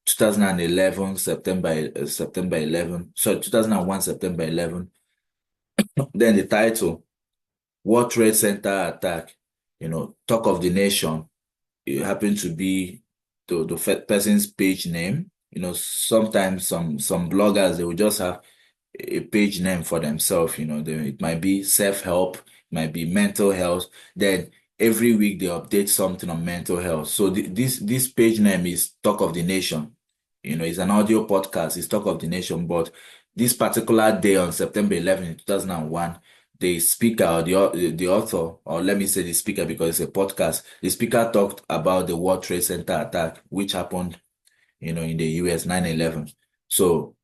2011, September 11. Sorry, 2001, September 11. Then the title, World Trade Center attack, talk of the nation. It happened to be the person's page name. Sometimes some bloggers, they will just have a page name for themselves. It might be self-help, it might be mental health. Then every week they update something on mental health. So this page name is Talk of the Nation. It's an audio podcast, it's Talk of the Nation. But this particular day on September 11, 2001, the speaker or the author, or let me say the speaker because it's a podcast, the speaker talked about the World Trade Center attack, which happened, in the US, 9/11. So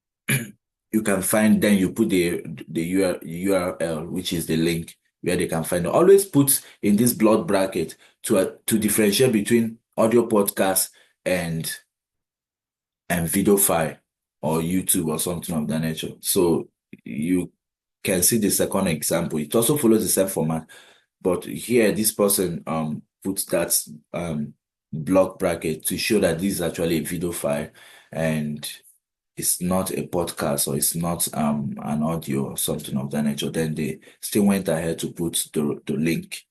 you can find, then you put the URL, which is the link where they can find it. Always put in this block bracket to differentiate between audio podcast and video file or YouTube or something of that nature. So you can see the second example. It also follows the same format, but here this person puts that block bracket to show that this is actually a video file and it's not a podcast or it's not an audio or something of that nature. Then they still went ahead to put the link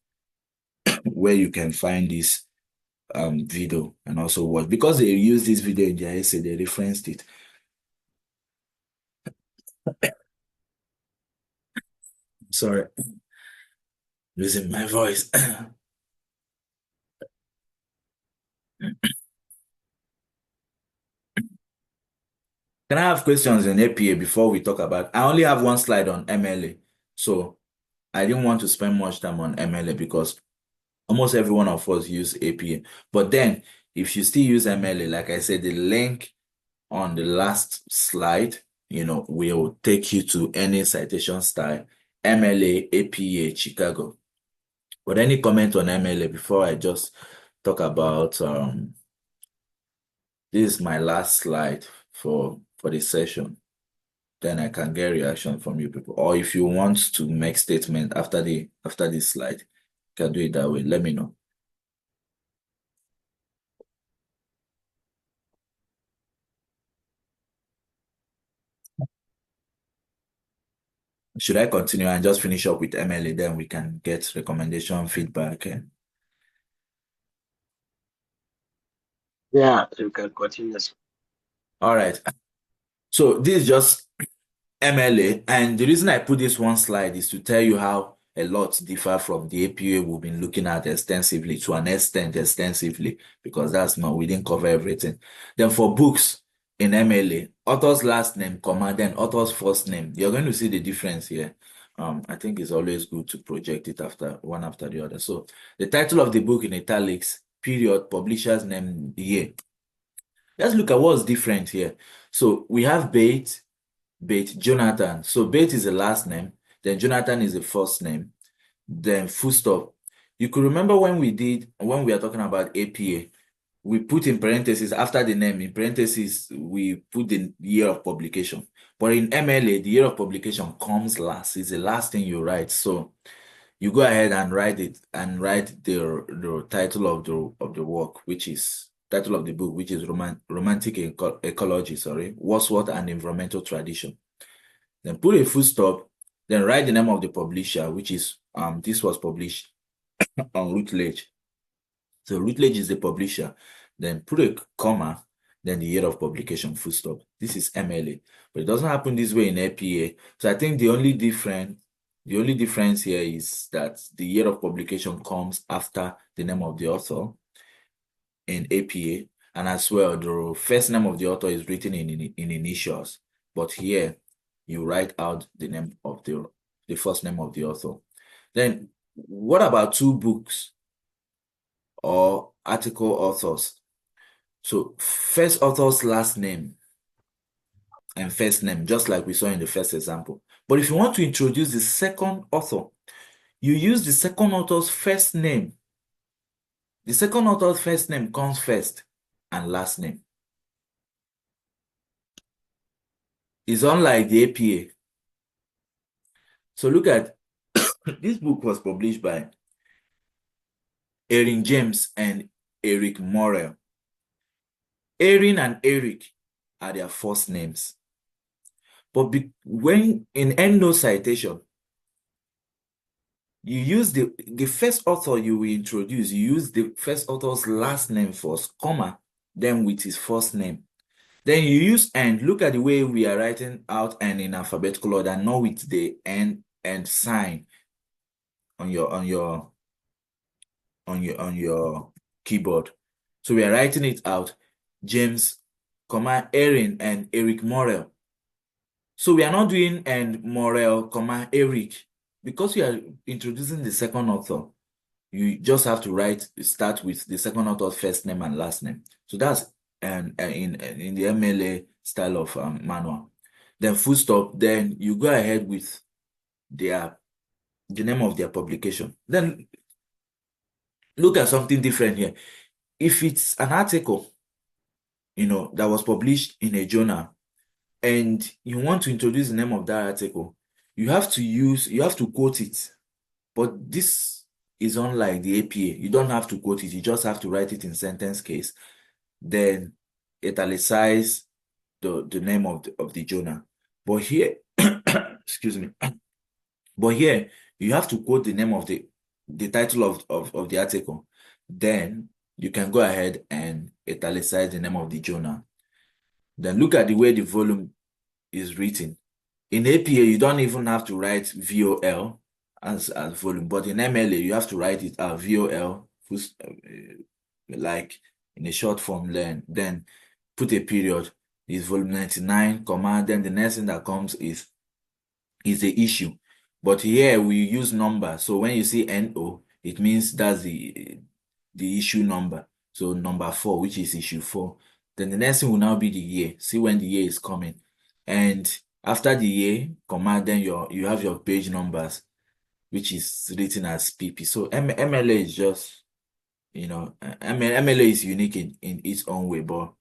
where you can find this video and also watch, because they use this video in their essay, they referenced it. Sorry, losing my voice. Can I have questions in APA before we talk about? I only have one slide on MLA, so I didn't want to spend much time on MLA because almost every one of us use APA. But then, if you still use MLA, like I said, the link on the last slide, will take you to any citation style, MLA, APA, Chicago. But any comment on MLA before I just talk about this is my last slide for the session. Then I can get reaction from you people. Or if you want to make statement after this slide, you can do it that way. Let me know. Should I continue and just finish up with MLA? Then we can get recommendation, feedback. Yeah, you can continue. All right. So this is just MLA, and the reason I put this one slide is to tell you how a lot differ from the APA we've been looking at extensively, to an extent extensively, because we didn't cover everything. Then for books in MLA, author's last name, comma, then author's first name, you're going to see the difference here. I think it's always good to project it one after the other. So the title of the book in italics, period, publisher's name, year. Let's look at what's different here. So we have Bate, Jonathan. So Bate is the last name, then Jonathan is the first name, then full stop. You could remember when we are talking about APA, we put in parentheses after the name, in parentheses, we put the year of publication. But in MLA, the year of publication comes last. It's the last thing you write. So you go ahead and write it and write the title of the work, which is title of the book, which is Romantic Ecology, Wordsworth and Environmental Tradition. Then put a full stop, then write the name of the publisher, which is this was published on Routledge. So Routledge is the publisher. Then put a comma, then the year of publication, full stop. This is MLA, but it doesn't happen this way in APA. So I think the only difference here is that the year of publication comes after the name of the author in APA, and as well, the first name of the author is written in initials, but here you write out the name of the first name of the author. Then what about two books or article authors? So first author's last name and first name, just like we saw in the first example. But if you want to introduce the second author, you use the second author's first name. The second author's first name comes first and last name. It's unlike the APA. So look at this book was published by Erin James and Eric Morrell. Erin and Eric are their first names. But when in EndNote citation, you use the first author you will introduce, you use the first author's last name first, comma, then with his first name. Then you use and. Look at the way we are writing out and in alphabetical order, not with the and sign on your keyboard. So we are writing it out, James, comma, Erin and Eric Morrell. So we are not doing and Morrell, comma, Eric. Because we are introducing the second author, you just have to start with the second author's first name and last name. So that's in the MLA style of manual. Then full stop, then you go ahead with the name of their publication. Then look at something different here. If it's an article, that was published in a journal, and you want to introduce the name of that article, you have to quote it. But this is unlike the APA. You don't have to quote it. You just have to write it in sentence case. Then italicize the name of the journal. But here, excuse me. But here, you have to quote the name of the title of the article. Then you can go ahead and italicize the name of the journal. Then look at the way the volume is written. In APA, you don't even have to write VOL as volume, but in MLA, you have to write it VOL, like in a short form, then put a period, is volume 99, comma, then the next thing that comes is the issue. But here we use number. So when you see NO, it means that's the issue number. So number 4, which is issue 4. Then the next thing will now be the year. See when the year is coming. And after the year, comma, then you have your page numbers, which is written as PP. So MLA is just, MLA is unique in its own way, but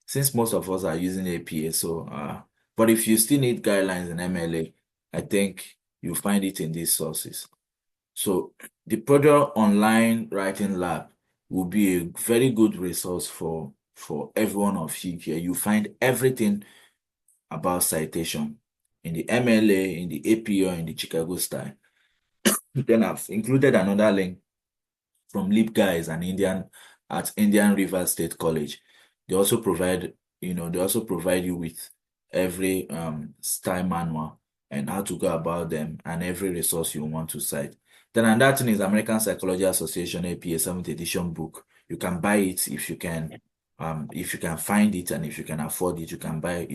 since most of us are using APA, so but if you still need guidelines in MLA, I think you'll find it in these sources. So the Purdue Online Writing Lab will be a very good resource for everyone of you here. You find everything about citation in the MLA, in the APA, or in the Chicago style. Then I've included another link from LibGuides at Indian River State College. They also provide you with every style manual and how to go about them and every resource you want to cite. Then another thing is American Psychology Association APA 7th edition book. You can buy it if you can find it, and if you can afford it, you can buy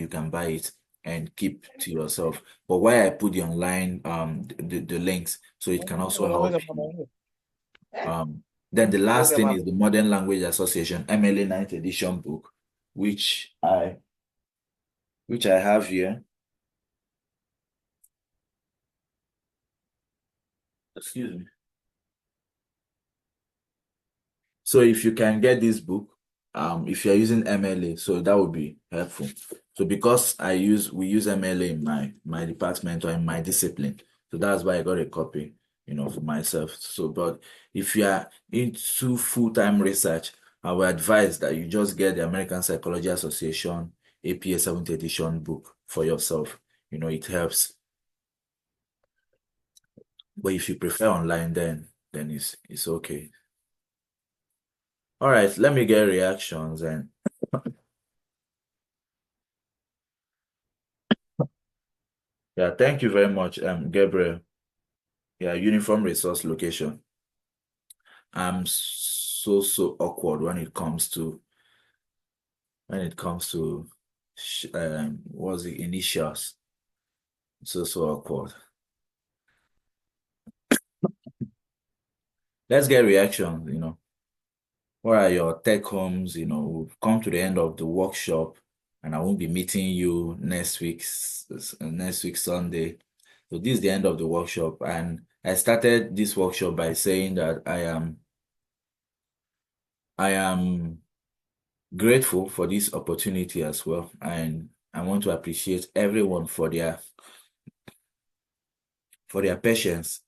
it and keep to yourself. But why I put the online the links, so it can also help you. Then the last thing is the Modern Language Association MLA 9th edition book, which I have here. Excuse me. So if you can get this book, if you're using MLA, so that would be helpful. So because we use MLA in my department or in my discipline, so that's why I got a copy, for myself. So, but if you are into full-time research, I would advise that you just get the American Psychology Association APA 7th edition book for yourself. It helps. But if you prefer online, then it's okay. All right, let me get reactions and yeah, thank you very much, Gabriel. Yeah, uniform resource location. I'm so awkward when it comes to what's the initials? So awkward. Let's get reactions, What are your take homes? We've come to the end of the workshop, and I won't be meeting you next week Sunday. So this is the end of the workshop, and I started this workshop by saying that I am grateful for this opportunity as well, and I want to appreciate everyone for their patience.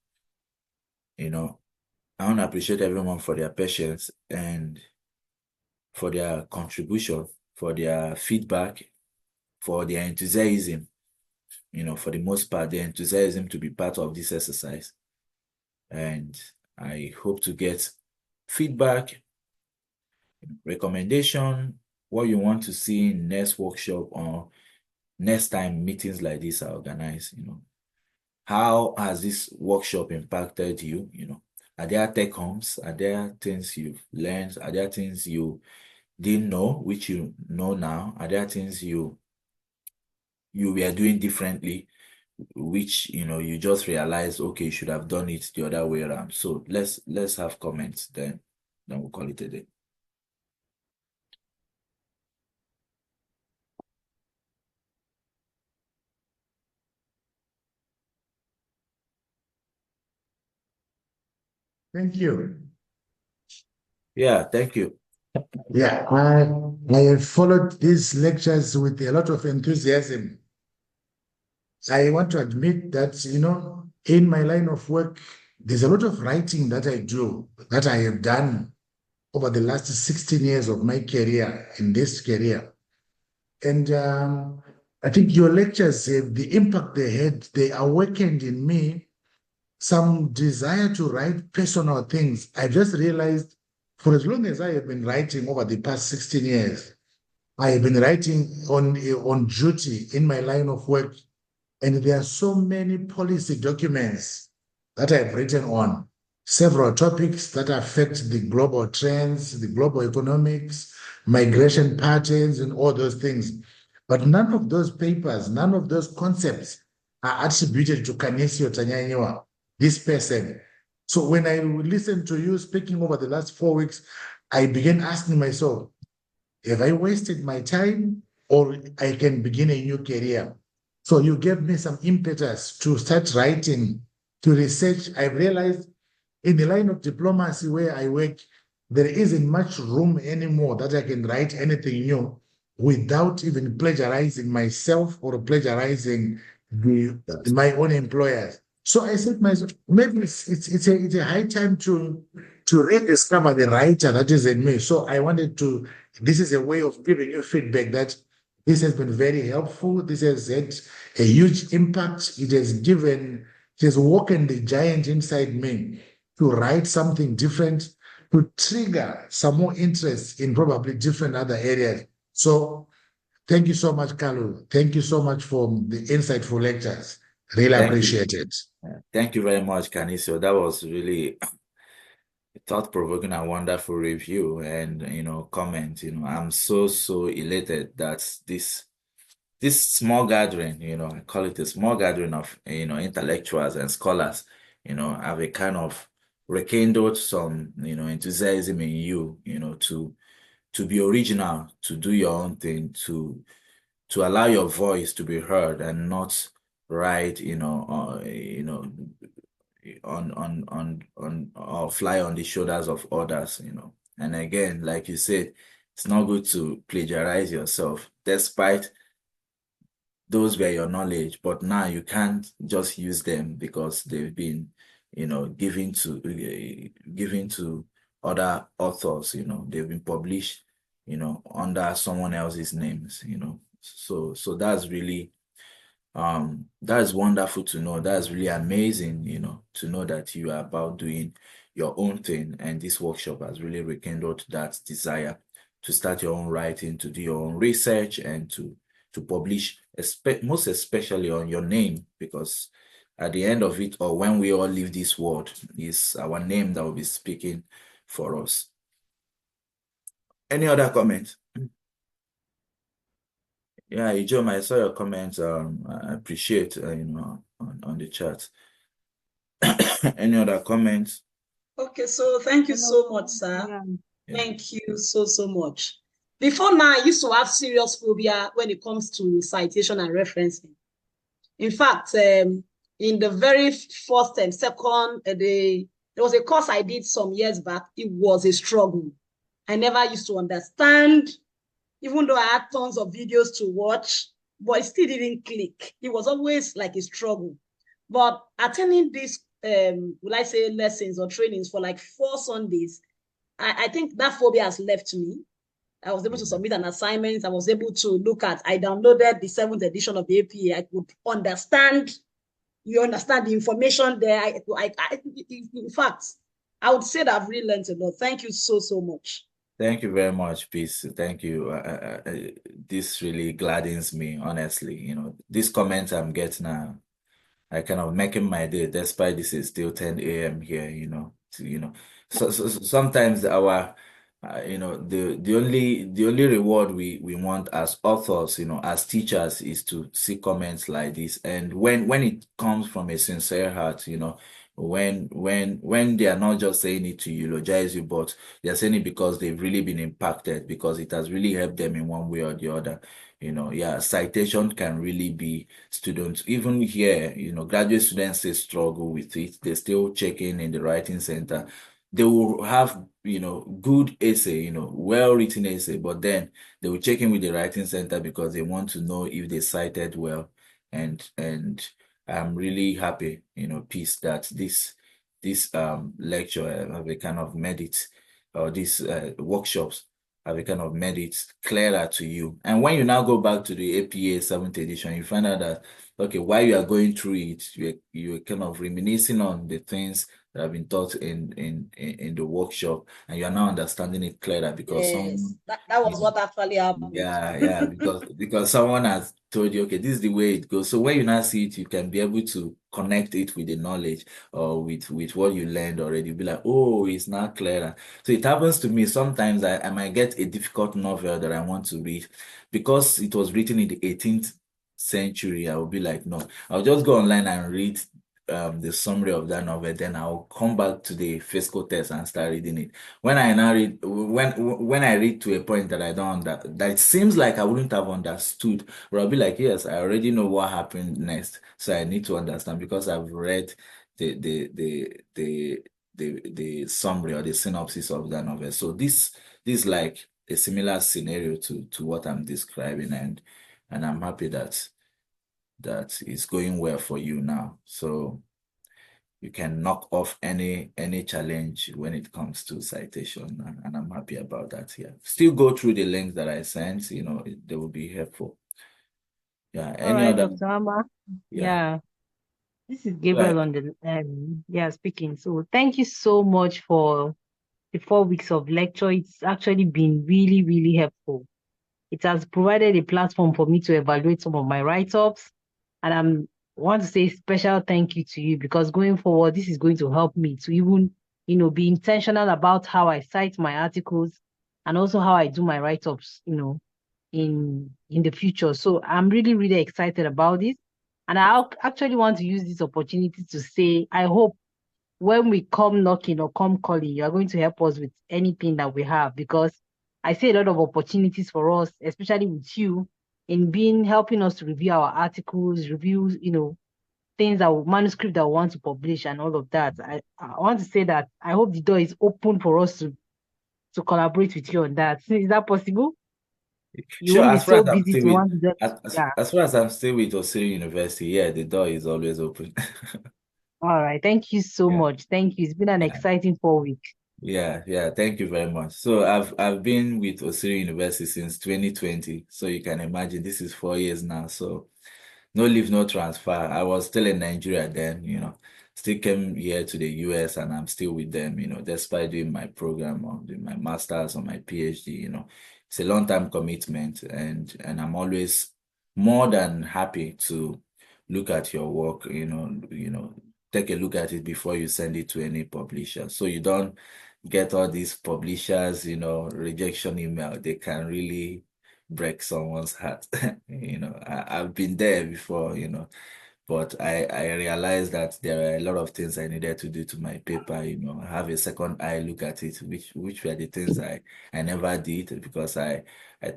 I want to appreciate everyone for their patience and for their contribution, for their feedback, for their enthusiasm. For the most part, their enthusiasm to be part of this exercise. And I hope to get feedback, recommendation, what you want to see in next workshop or next time meetings like this are organized. How has this workshop impacted you? Are there take homes? Are there things you've learned? Are there things you didn't know, which you know now? Are there things you were doing differently, which you just realized, okay, you should have done it the other way around? So let's have comments, then we'll call it a day. Thank you. Yeah, thank you. Yeah, I have followed these lectures with a lot of enthusiasm. I want to admit that, in my line of work, there's a lot of writing that I do, that I have done over the last 16 years of my career, in this career. And I think your lectures, the impact they had, they awakened in me some desire to write personal things. I just realized for as long as I have been writing over the past 16 years, I have been writing on duty in my line of work. And there are so many policy documents that I've written on several topics that affect the global trends, the global economics, migration patterns, and all those things. But none of those papers, none of those concepts are attributed to Kanisio Tanyanyiwa, this person. So when I listened to you speaking over the last 4 weeks, I began asking myself, have I wasted my time, or I can begin a new career? So you gave me some impetus to start writing, to research. I realized in the line of diplomacy where I work, there isn't much room anymore that I can write anything new without even plagiarizing myself or plagiarizing my own employers. So I said to myself, maybe it's a high time to rediscover the writer that is in me. So I wanted to, this is a way of giving you feedback that this has been very helpful. This has had a huge impact. It has woken the giant inside me to write something different, to trigger some more interest in probably different other areas. So thank you so much, Kalu. Thank you so much for the insightful lectures. Really appreciate it. Thank you very much, Kanisio. That was really thought-provoking and wonderful review and comment. I'm so elated that this small gathering, I call it a small gathering of intellectuals and scholars, have a kind of rekindled some enthusiasm in you, to be original, to do your own thing, to allow your voice to be heard and not write, on or fly on the shoulders of others. And again, like you said, it's not good to plagiarize yourself, despite those were your knowledge, but now you can't just use them because they've been, given to other authors. They've been published, under someone else's names. So that's really that's wonderful to know. That's really amazing, to know that you are about doing your own thing, and this workshop has really rekindled that desire to start your own writing, to do your own research, and to publish, most especially on your name, because at the end of it, or when we all leave this world, is our name that will be speaking for us. Any other comments? Yeah, Ijom, I saw your comments. I appreciate on the chat. Any other comments? Okay, so thank you so much, sir. Thank you so much. Before now, I used to have serious phobia when it comes to citation and referencing. In fact, in the very first and second, there was a course I did some years back. It was a struggle. I never used to understand, even though I had tons of videos to watch, but it still didn't click. It was always like a struggle. But attending these, will I say, lessons or trainings for like 4 Sundays, I think that phobia has left me. I was able to submit an assignment. I was able to look at, I downloaded the 7th edition of the APA. I could understand, you understand the information there. In fact, I would say that I've really learned a lot. Thank you so much. Thank you very much, Peace. Thank you. This really gladdens me, honestly. These comments I'm getting now, I kind of making my day, despite this is still 10 a.m. here, So sometimes the only reward we want as authors, as teachers, is to see comments like this. And when it comes from a sincere heart, when they are not just saying it to eulogize you, but they're saying it because they've really been impacted, because it has really helped them in one way or the other. Yeah, citation can really be students. Even here, graduate students still struggle with it. They still check in the writing center. They will have, good essay, well-written essay, but then they will check in with the writing center because they want to know if they cited well. And I'm really happy, Peace, that this lecture have a kind of made it, or these workshops have a kind of made it clearer to you. And when you now go back to the APA 7th edition, you find out that, okay, while you are going through it, you're kind of reminiscing on the things that have been taught in the workshop, and you are now understanding it clearer because Yes, that was what actually happened. yeah, because someone has told you, okay, this is the way it goes. So when you now see it, you can be able to connect it with the knowledge or with what you learned already. Be like, oh, it's now clearer. So it happens to me sometimes. I might get a difficult novel that I want to read because it was written in the 18th century. I will be like, no, I'll just go online and read the summary of that novel. Then I'll come back to the physical text and start reading it. When I read to a point that I don't that it seems like I wouldn't have understood, but I'll be like, yes, I already know what happened next, so I need to understand because I've read the summary or the synopsis of that novel. So this is like a similar scenario to what I'm describing, and I'm happy that it's going well for you now. So you can knock off any challenge when it comes to citation, and I'm happy about that. Yeah, still go through the links that I sent. They will be helpful. Yeah. All Any right, other? Dr. Amma. Yeah. Yeah, this is Right. Gabriel on the speaking. So thank you so much for the 4 weeks of lecture. It's actually been really, really helpful. It has provided a platform for me to evaluate some of my write-ups, and I want to say special thank you to you, because going forward, this is going to help me to even, be intentional about how I cite my articles and also how I do my write-ups, in the future. So I'm really, really excited about this. And I actually want to use this opportunity to say, I hope when we come knocking or come calling, you are going to help us with anything that we have, because I see a lot of opportunities for us, especially with you, in helping us to review our articles, review, things that manuscript that we want to publish and all of that. I want to say that I hope the door is open for us to collaborate with you on that. Is that possible? You Sure. won't be As far so as I'm busy still to with want to just, yeah. as far as I'm still with Osiri University, yeah, the door is always open. All right. Thank you so Yeah. much. Thank you. It's been an Yeah. exciting 4 weeks. Yeah. Thank you very much. So I've been with Osiri University since 2020. So you can imagine this is 4 years now. So no leave, no transfer. I was still in Nigeria then, still came here to the US, and I'm still with them, despite doing my program or doing my master's or my PhD. It's a long-term commitment, and I'm always more than happy to look at your work, take a look at it before you send it to any publisher. So you don't get all these publishers, rejection email. They can really break someone's heart. I've been there before, but I realized that there are a lot of things I needed to do to my paper, have a second eye look at it, which were the things I never did because I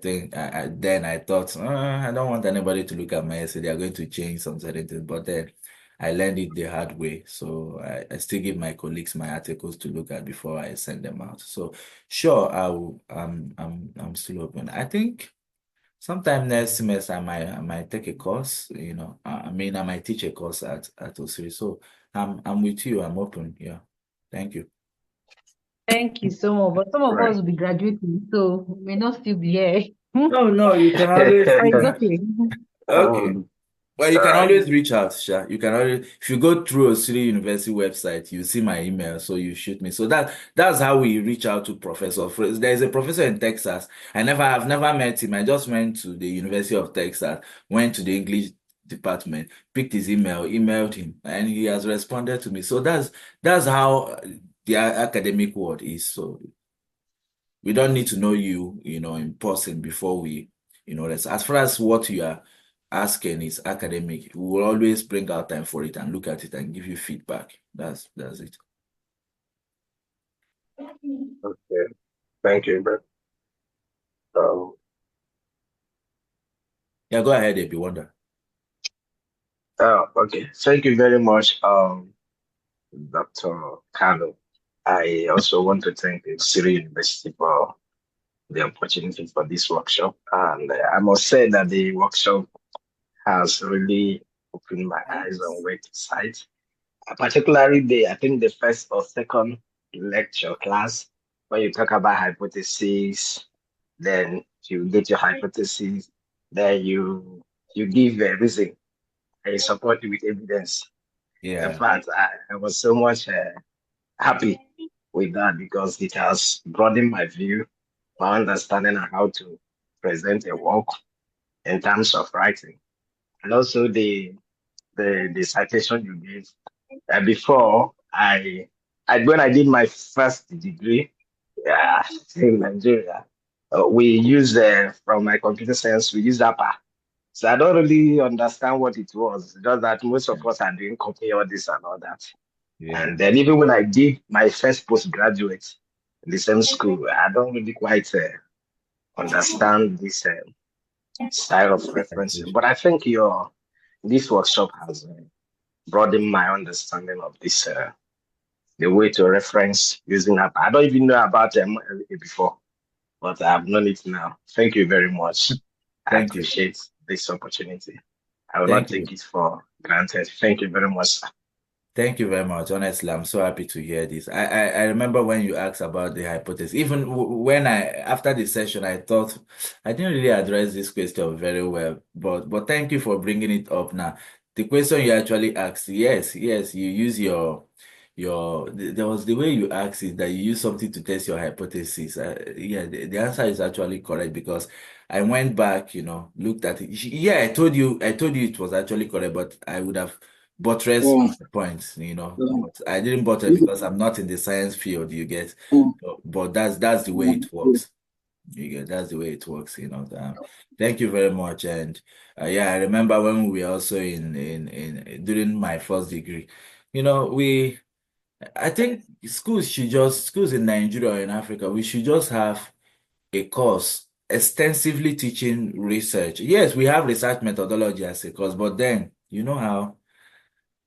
think then I thought, I don't want anybody to look at my essay. They are going to change some certain things. But then I learned it the hard way. So I still give my colleagues my articles to look at before I send them out. So sure, I'm still open. I think sometime next semester I might take a course, I mean I might teach a course at OSIRI. So I'm with you, I'm open. Yeah. Thank you. Thank you so much. But some of Right. us will be graduating, so we may not still be here. No, you can always, But it's okay. okay. Um, Well, you can uh, always reach out, Sha. You can always, if you go through a City University website, you see my email, so you shoot me. So that's how we reach out to Professor. There's a professor in Texas. I've never met him. I just went to the University of Texas, went to the English department, picked his email, emailed him, and he has responded to me. So that's how the academic world is. So we don't need to know you, in person before as far as what you are asking is academic, we will always bring out time for it and look at it and give you feedback. That's it. okay. Thank you, bro. Um, Yeah, go ahead, if you wonder. okay. Thank you very much, Dr. Kano. I also want to thank the City University for the opportunity for this workshop. And I must say that the workshop has really opened my eyes on where to cite. Particularly I think the first or second lecture class, when you talk about hypotheses, then you get your hypothesis, then you give a reason and you support it with evidence. In Yeah, fact, I was so much happy with that because it has broadened my view, my understanding on how to present a work in terms of writing. And also the citation you gave. Before when I did my first degree in Nigeria, we use from my computer science, we use APA. So I don't really understand what it was. Just that most of us are doing copy all this and all that. yeah, And then even when I did my first postgraduate in the same school, I don't really quite understand this style of referencing. But I think this workshop has broadened my understanding of this the way to reference using app. I don't even know about MLA before, but I've known it now. Thank you very much. I thank you. appreciate this opportunity. I will not Thank you. take it for granted. Thank you very much, sir. Thank you very much. Honestly, I'm so happy to hear this. I remember when you asked about the hypothesis. Even when after the session, I thought I didn't really address this question very well. But thank you for bringing it up now. The question you actually asked, yes, you use there was the way you asked it that you use something to test your hypothesis. Yeah, the answer is actually correct because I went back, looked at it. Yeah, I told you it was actually correct, but I would have buttress Mm, my points, mm, but I didn't buttress because I'm not in the science field, you get. mm, But that's the way it works. You get that's the way it works, Thank you very much. And yeah, I remember when we were also in during my first degree, I think schools in Nigeria or in Africa, we should just have a course extensively teaching research. Yes, we have research methodology as a course, but then you know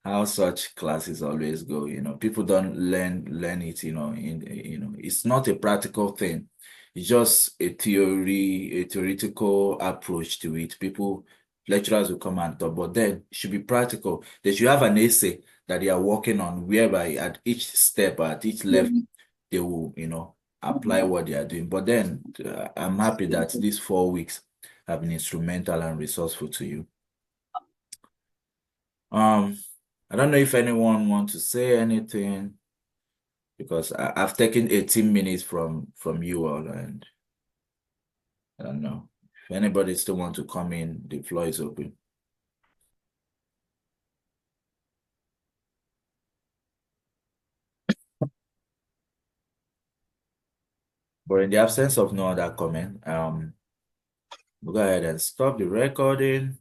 how such classes always go, people don't learn it, it's not a practical thing. It's just a theoretical approach to it. Lecturers will come and talk, but then it should be practical. They should have an essay that they are working on, whereby at each step, at each level, they will, apply what they are doing. But then I'm happy that these 4 weeks have been instrumental and resourceful to you. Um, I don't know if anyone wants to say anything because I've taken 18 minutes from you all, and I don't know if anybody still want to come in. The floor is open. But in the absence of no other comment, Go ahead and stop the recording.